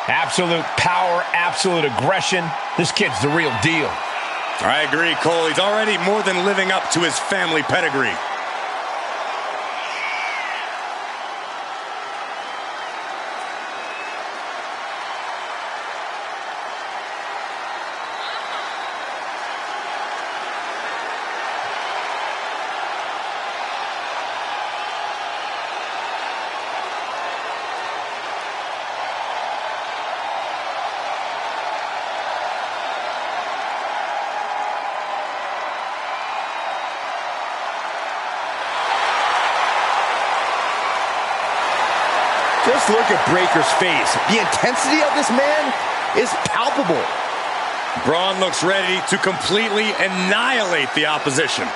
Absolute power, absolute aggression. This kid's the real deal. I agree, Cole. He's already more than living up to his family pedigree. Just look at Breaker's face. The intensity of this man is palpable. Braun looks ready to completely annihilate the opposition.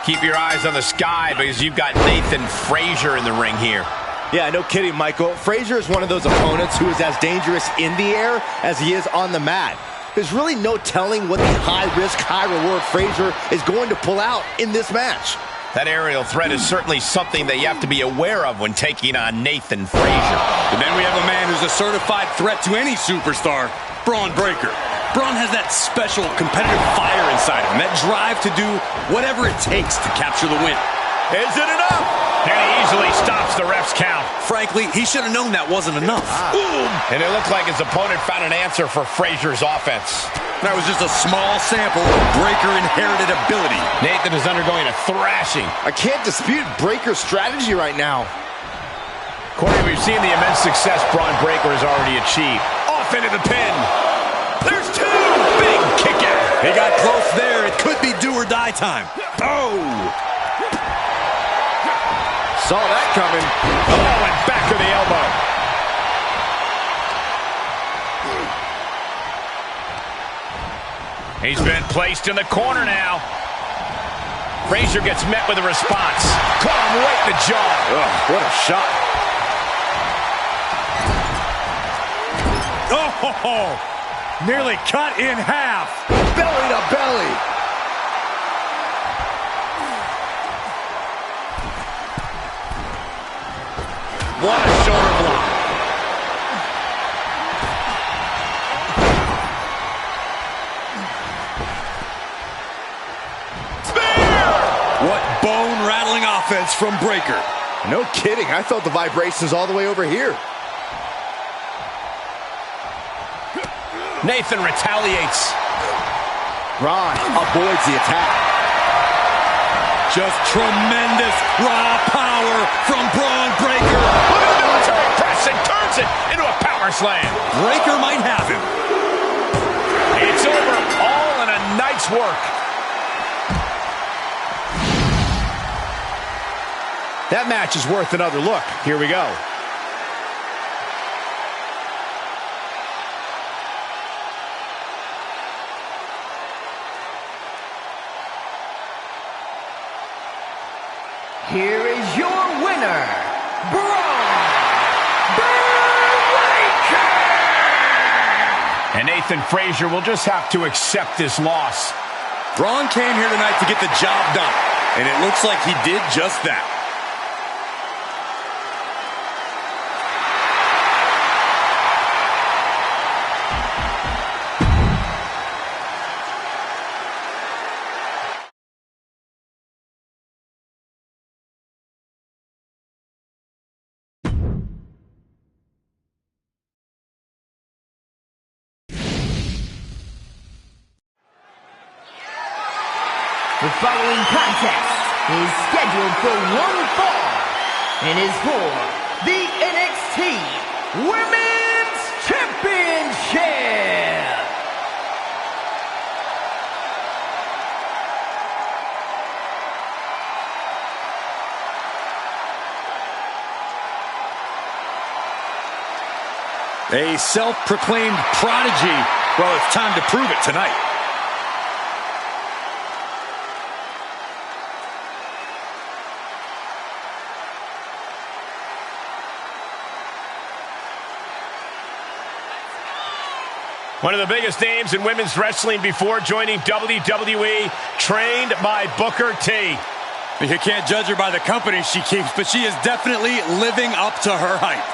Keep your eyes on the sky because you've got Nathan Frazier in the ring here. Yeah, no kidding, Michael. Frazier is one of those opponents who is as dangerous in the air as he is on the mat. There's really no telling what the high-risk, high-reward Frazier is going to pull out in this match. That aerial threat is certainly something that you have to be aware of when taking on Nathan Frazier. And then we have a man who's a certified threat to any superstar, Braun Breaker. Braun has that special competitive fire inside him, that drive to do whatever it takes to capture the win. Is it enough? And he easily stops the ref's count. Frankly, he should have known that wasn't enough. Boom! And it looked like his opponent found an answer for Frazier's offense. That was just a small sample of Breaker inherited ability. Nathan is undergoing a thrashing. I can't dispute Breaker's strategy right now. Corey, we've seen the immense success Braun Breaker has already achieved. Off into the pin. There's two! Big kick out. He got close there. It could be do or die time. Oh! Saw that coming. Oh, and back to the elbow. He's been placed in the corner now. Frazier gets met with a response. Caught him right in the jaw. Oh, what a shot. Oh! Nearly cut in half. Belly to belly. What a shoulder block. Spear! What bone-rattling offense from Breaker. No kidding. I felt the vibrations all the way over here. Nathan retaliates. Braun avoids the attack. Just tremendous raw power from Braun Breaker. Look at the military press and turns it into a power slam. Breaker might have him. It's over. All in a night's work. That match is worth another look. Here we go. Here is your winner, Braun Breaker! And Nathan Frazier will just have to accept this loss. Braun came here tonight to get the job done, and it looks like he did just that. The following contest is scheduled for one fall and is for the NXT Women's Championship. A self-proclaimed prodigy. Well, it's time to prove it tonight. One of the biggest names in women's wrestling before joining WWE, trained by Booker T. You can't judge her by the company she keeps, but she is definitely living up to her hype.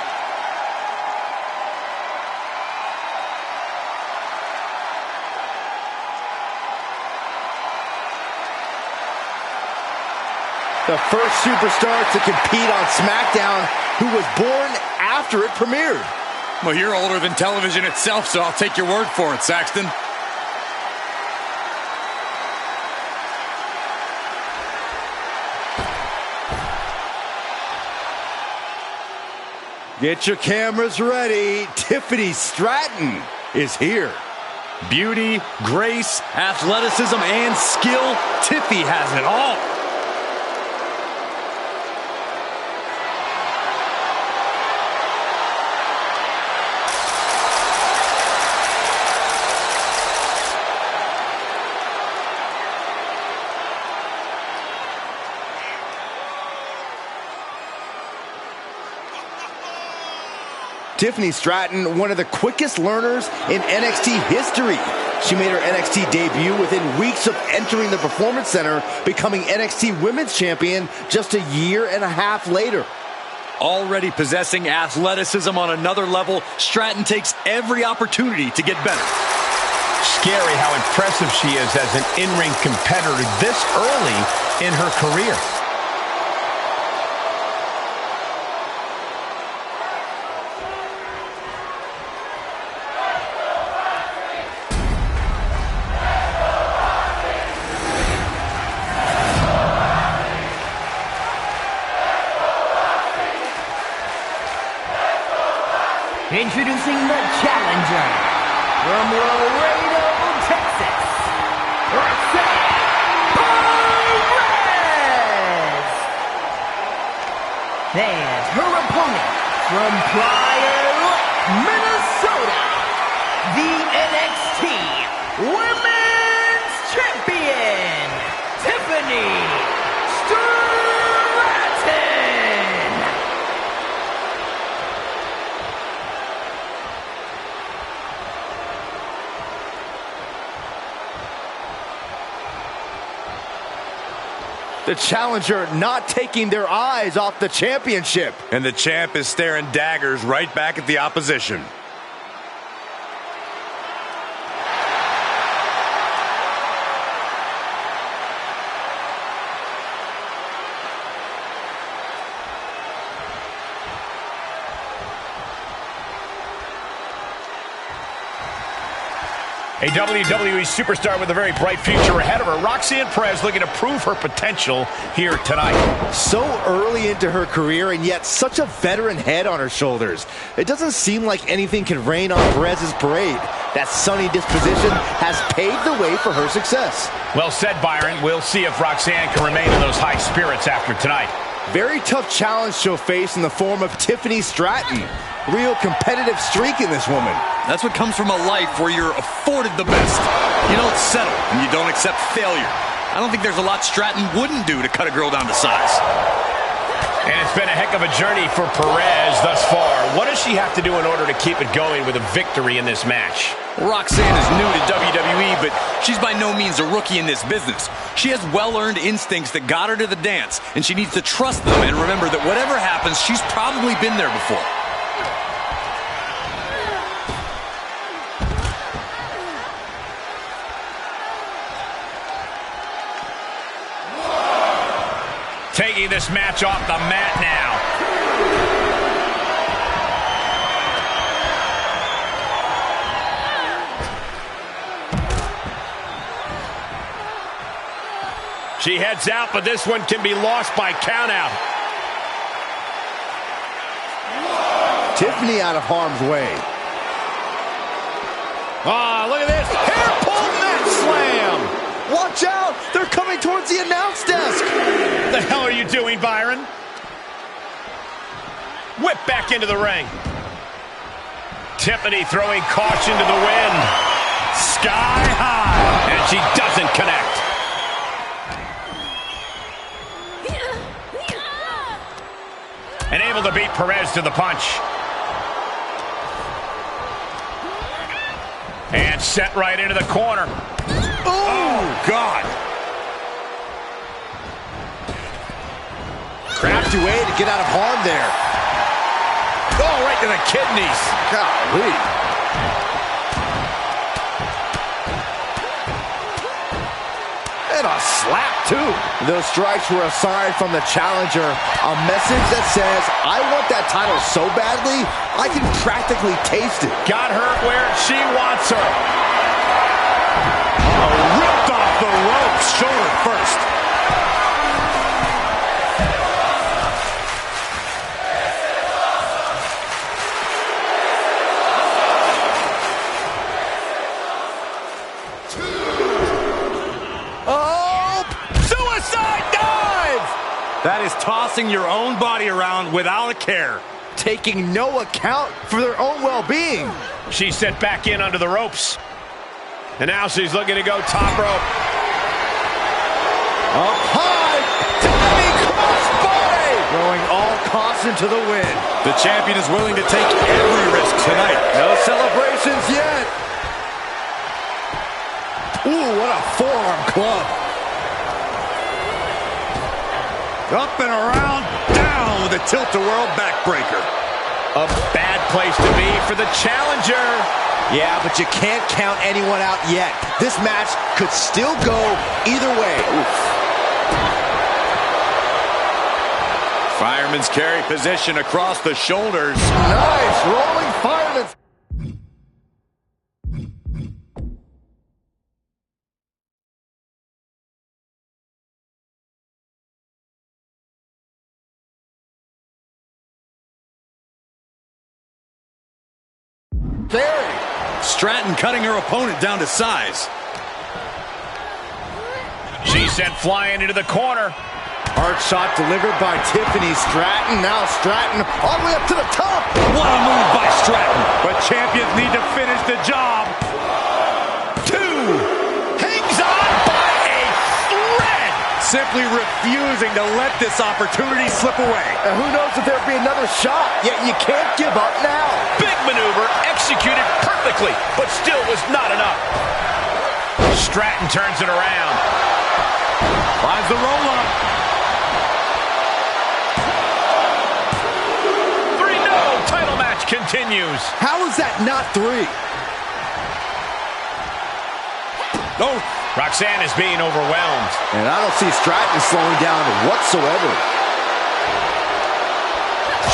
The first superstar to compete on SmackDown who was born after it premiered. Well, you're older than television itself, so I'll take your word for it, Saxton. Get your cameras ready. Tiffany Stratton is here. Beauty, grace, athleticism, and skill. Tiffy has it all. Tiffany Stratton, one of the quickest learners in NXT history. She made her NXT debut within weeks of entering the Performance Center, becoming NXT Women's Champion just a year and a half later. Already possessing athleticism on another level, Stratton takes every opportunity to get better. Scary how impressive she is as an in-ring competitor this early in her career. Introducing the challenger from Laredo, Texas, Perez. And her opponent from Prior, Minnesota, the NXT Women's Champion, Tiffany Stratton. The challenger not taking their eyes off the championship. And the champ is staring daggers right back at the opposition. A WWE superstar with a very bright future ahead of her. Roxanne Perez looking to prove her potential here tonight. So early into her career and yet such a veteran head on her shoulders. It doesn't seem like anything can rain on Perez's parade. That sunny disposition has paved the way for her success. Well said, Byron. We'll see if Roxanne can remain in those high spirits after tonight. Very tough challenge she'll face in the form of Tiffany Stratton. Real competitive streak in this woman. That's what comes from a life where you're afforded the best. You don't settle, and you don't accept failure. I don't think there's a lot Stratton wouldn't do to cut a girl down to size. And it's been a heck of a journey for Perez thus far. What does she have to do in order to keep it going with a victory in this match? Roxanne is new to WWE, but she's by no means a rookie in this business. She has well-earned instincts that got her to the dance, and she needs to trust them and remember that whatever happens, she's probably been there before. Taking this match off the mat now. She heads out, but this one can be lost by countout. Tiffany out of harm's way. Oh, look at this. Hair pull mat slam. Watch out! They're coming towards the announce desk! What the hell are you doing, Byron? Whip back into the ring. Tiffany throwing caution to the wind. Sky high. And she doesn't connect. And able to beat Perez to the punch. And set right into the corner. Oh, God. Crafty way to get out of harm there. Oh, right to the kidneys. Golly. And a slap, too. Those strikes were a sign from the challenger. A message that says, I want that title so badly, I can practically taste it. Got her where she wants her. Oh, ripped off the ropes, shoulder first. Oh, suicide dive! That is tossing your own body around without a care. Taking no account for their own well-being. She's set back in under the ropes. And now she's looking to go top rope. Up high, diving crossbody! Throwing all caution to the wind. The champion is willing to take every risk tonight. No celebrations yet. Ooh, what a forearm club. Up and around, down with a tilt-a-whirl backbreaker. A bad place to be for the challenger. Yeah, but you can't count anyone out yet. This match could still go either way. Oof. Fireman's carry position across the shoulders. Nice, rolling fireman's. Stratton cutting her opponent down to size. She's sent flying into the corner. Hard shot delivered by Tiffany Stratton. Now Stratton all the way up to the top. What a move by Stratton. But champions need to finish the job. Hangs on by a thread. Simply refusing to let this opportunity slip away. And who knows if there'll be another shot. Yet you can't give up now. Big maneuver executed perfectly, but still was not enough. Stratton turns it around. Finds the roll-up. 3-0 title match continues. How is that not 3? Oh, Roxanne is being overwhelmed. And I don't see Stratton slowing down whatsoever.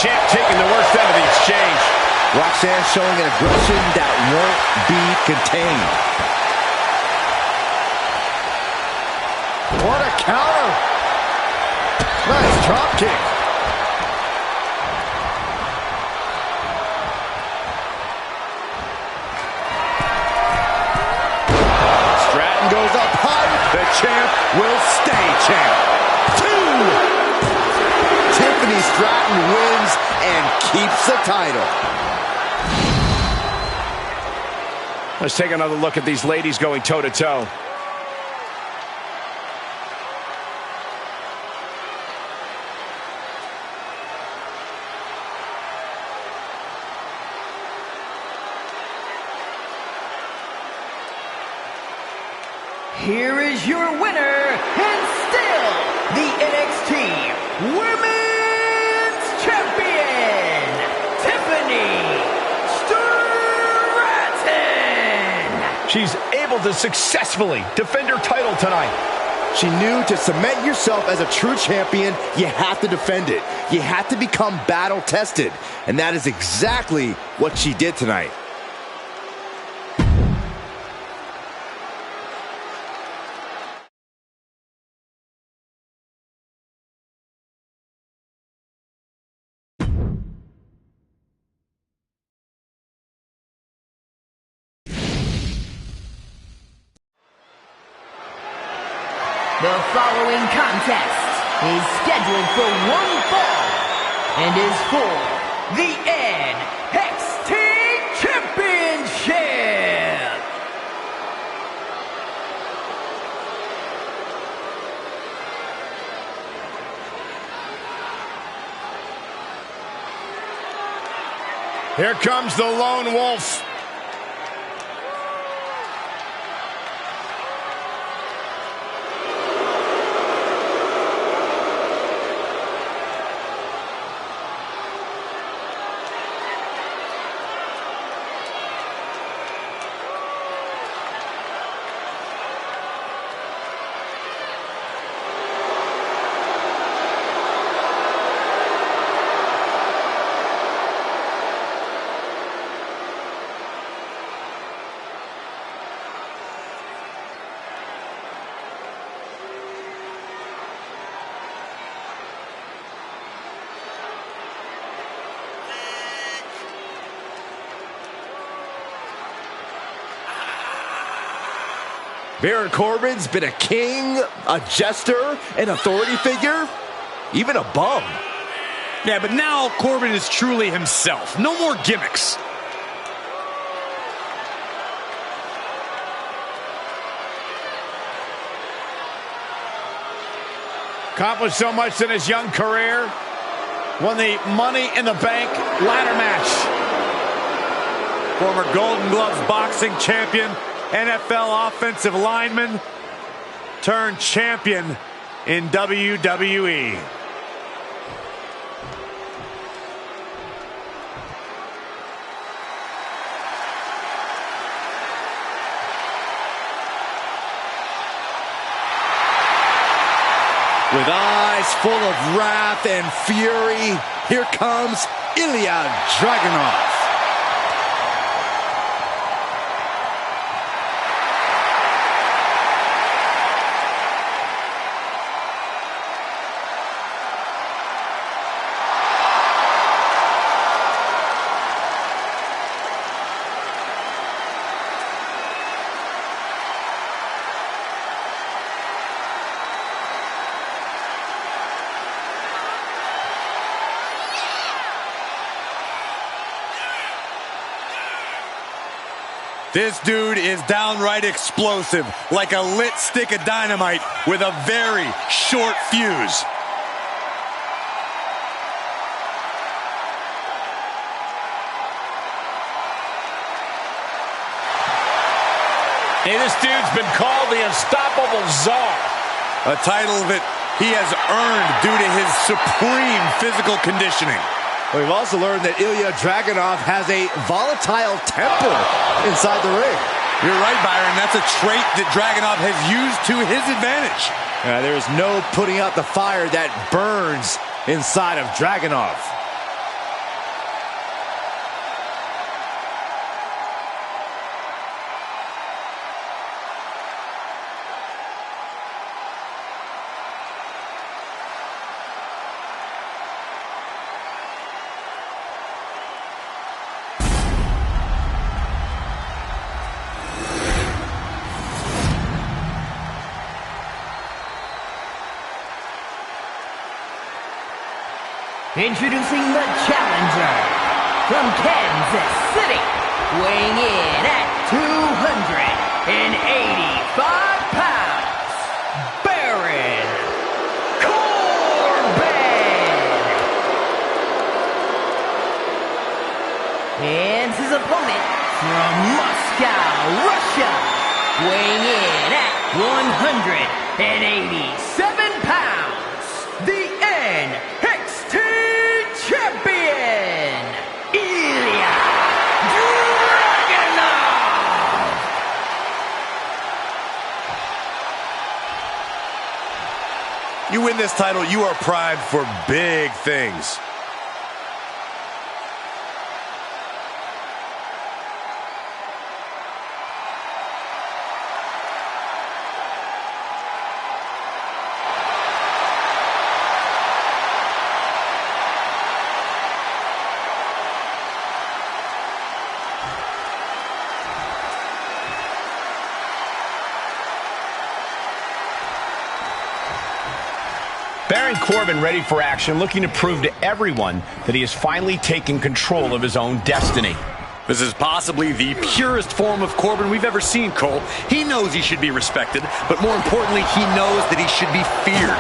Champ taking the worst end of the exchange. Roxanne showing an aggression that won't be contained. What a counter! Nice drop kick. Stratton goes up high. the champ will stay champ. 2! Tiffany Stratton wins and keeps the title. Let's take another look at these ladies going toe-to-toe. Here is your winner, and still the NXT Women's Champion, Tiffany Stratton. She's able to successfully defend her title tonight. She knew to cement yourself as a true champion, you have to defend it. You have to become battle-tested. And that is exactly what she did tonight. The following contest is scheduled for one fall and is for the NXT Championship. Here comes the Lone Wolf. Baron Corbin's been a king, a jester, an authority figure, even a bum. Yeah, but now Corbin is truly himself. No more gimmicks. Accomplished so much in his young career. Won the Money in the Bank ladder match. Former Golden Gloves boxing champion, NFL offensive lineman, turned champion in WWE. With eyes full of wrath and fury, here comes Ilya Dragunov. This dude is downright explosive, like a lit stick of dynamite with a very short fuse. Hey, this dude's been called the Unstoppable Czar. A title that he has earned due to his supreme physical conditioning. We've also learned that Ilya Dragunov has a volatile temper inside the ring. You're right, Byron. That's a trait that Dragunov has used to his advantage. There's no putting out the fire that burns inside of Dragunov. Introducing the challenger from Kansas City, weighing in at 285 pounds, Baron Corbin. And his opponent from Moscow, Russia, weighing in at 187 pounds, the NXT Champion, Ilya Dragunov. You win this title, you are primed for big things. Baron Corbin ready for action, looking to prove to everyone that he has finally taken control of his own destiny. This is possibly the purest form of Corbin we've ever seen, Cole. He knows he should be respected, but more importantly, he knows that he should be feared.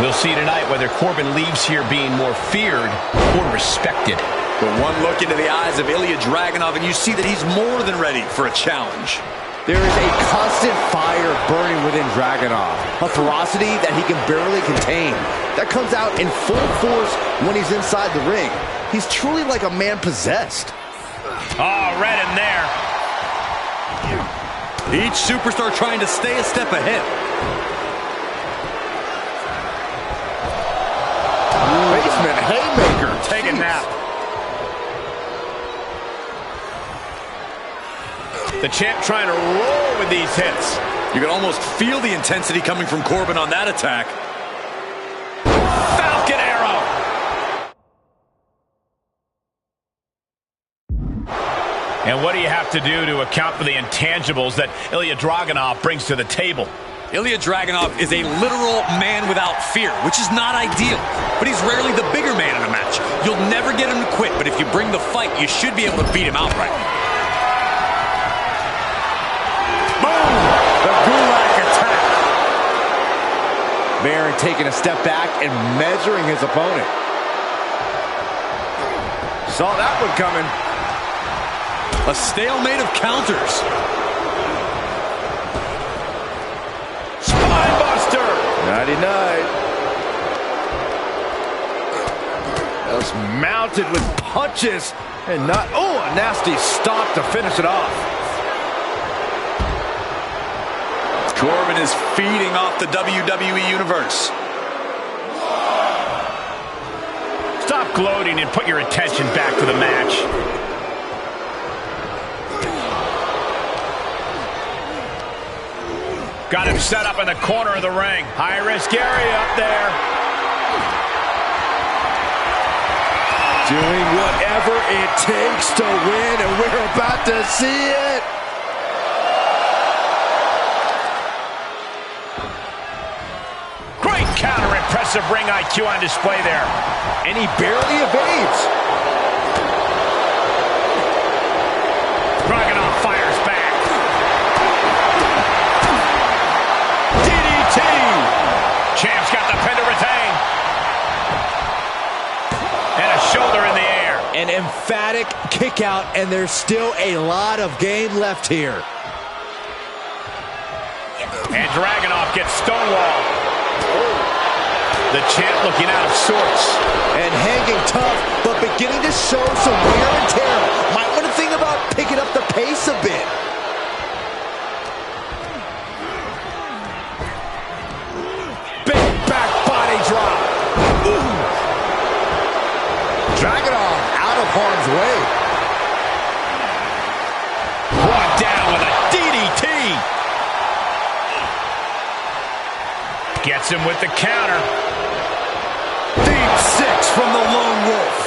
We'll see tonight whether Corbin leaves here being more feared or respected. But one look into the eyes of Ilya Dragunov, and you see that he's more than ready for a challenge. There is a constant fire burning within Dragunov, a ferocity that he can barely contain. That comes out in full force when he's inside the ring. He's truly like a man possessed. Oh, right in there. Each superstar trying to stay a step ahead. Basement haymaker. Take a nap. The champ trying to roll with these hits. You can almost feel the intensity coming from Corbin on that attack. Falcon arrow. And what do you have to do to account for the intangibles that Ilya Dragunov brings to the table? Ilya Dragunov is a literal man without fear, which is not ideal. But he's rarely the bigger man in a match. You'll never get him to quit, but if you bring the fight, you should be able to beat him outright. Boom! The Gulag attack. Baron taking a step back and measuring his opponent. Saw that one coming. A stalemate of counters. Spinebuster. 99. Just mounted with punches and not. Oh, a nasty stop to finish it off. Corbin is feeding off the WWE Universe. Stop gloating and put your attention back to the match. Got him set up in the corner of the ring. High-risk area up there. Doing whatever it takes to win, and we're about to see it. Great counter, impressive ring IQ on display there. And he barely evades. Dragunov fires back. DDT! Champ's got the pin to retain. And a shoulder in the air. An emphatic kick out, and there's still a lot of game left here. And Dragunov gets stonewalled. The champ looking out of sorts. And hanging tough, but beginning to show some wear and tear. Might want to think about picking up the pace a bit. Big back body drop. Ooh. Dragunov out of harm's way. Brought down with a DDT. Gets him with the counter. Deep six from the Lone Wolf.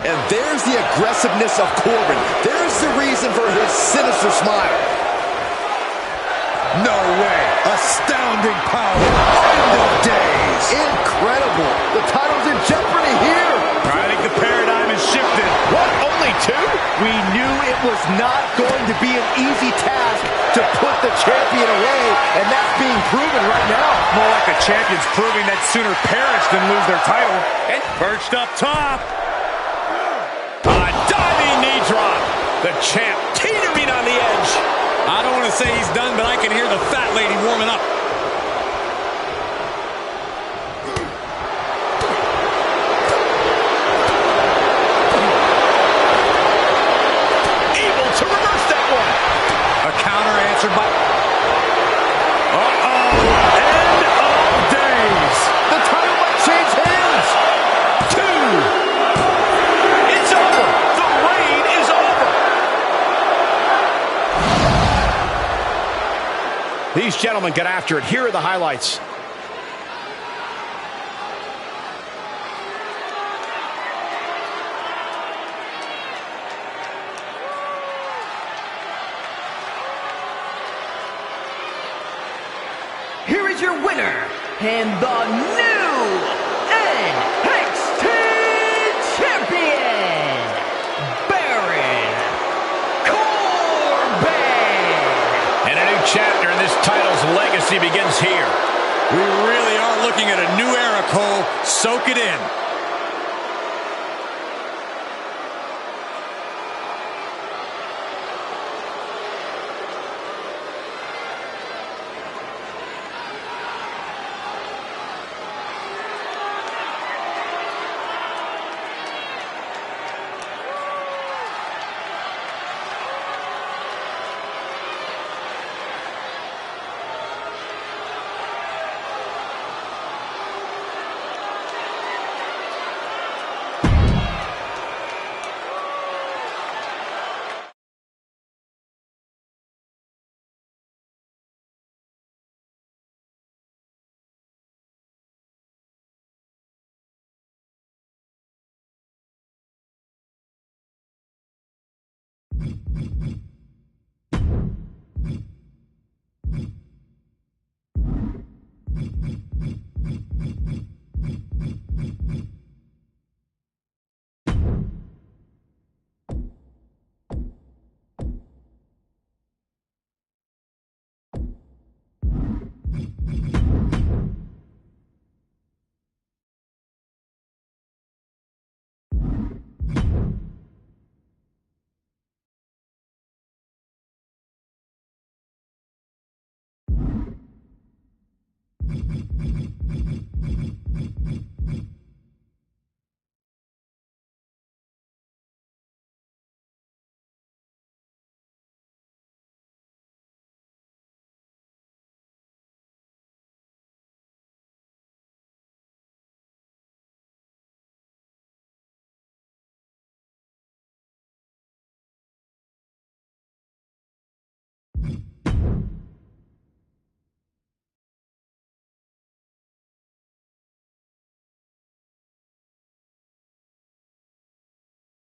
And there's the aggressiveness of Corbin. There's the reason for his sinister smile. No way. Astounding power. End of days. Incredible. The title's in jeopardy here. I think the paradigm has shifted. What? Only two? We knew it was not going to be an easy task to put the champion away, and that's being proven right now. More like the champion's proving that sooner perish than lose their title. And perched up top. A diving knee drop. The champ teetering on the edge. I don't want to say he's done, but I can hear the fat lady warming up. Able to reverse that one. A counter answered by... End of days. The title might change hands. Two. It's over. The reign is over. These gentlemen get after it. Here are the highlights. Here is your winner, and the new NXT Champion, Baron Corbin. And a new chapter in this title's legacy begins here. We really are looking at a new era, Cole. Soak it in.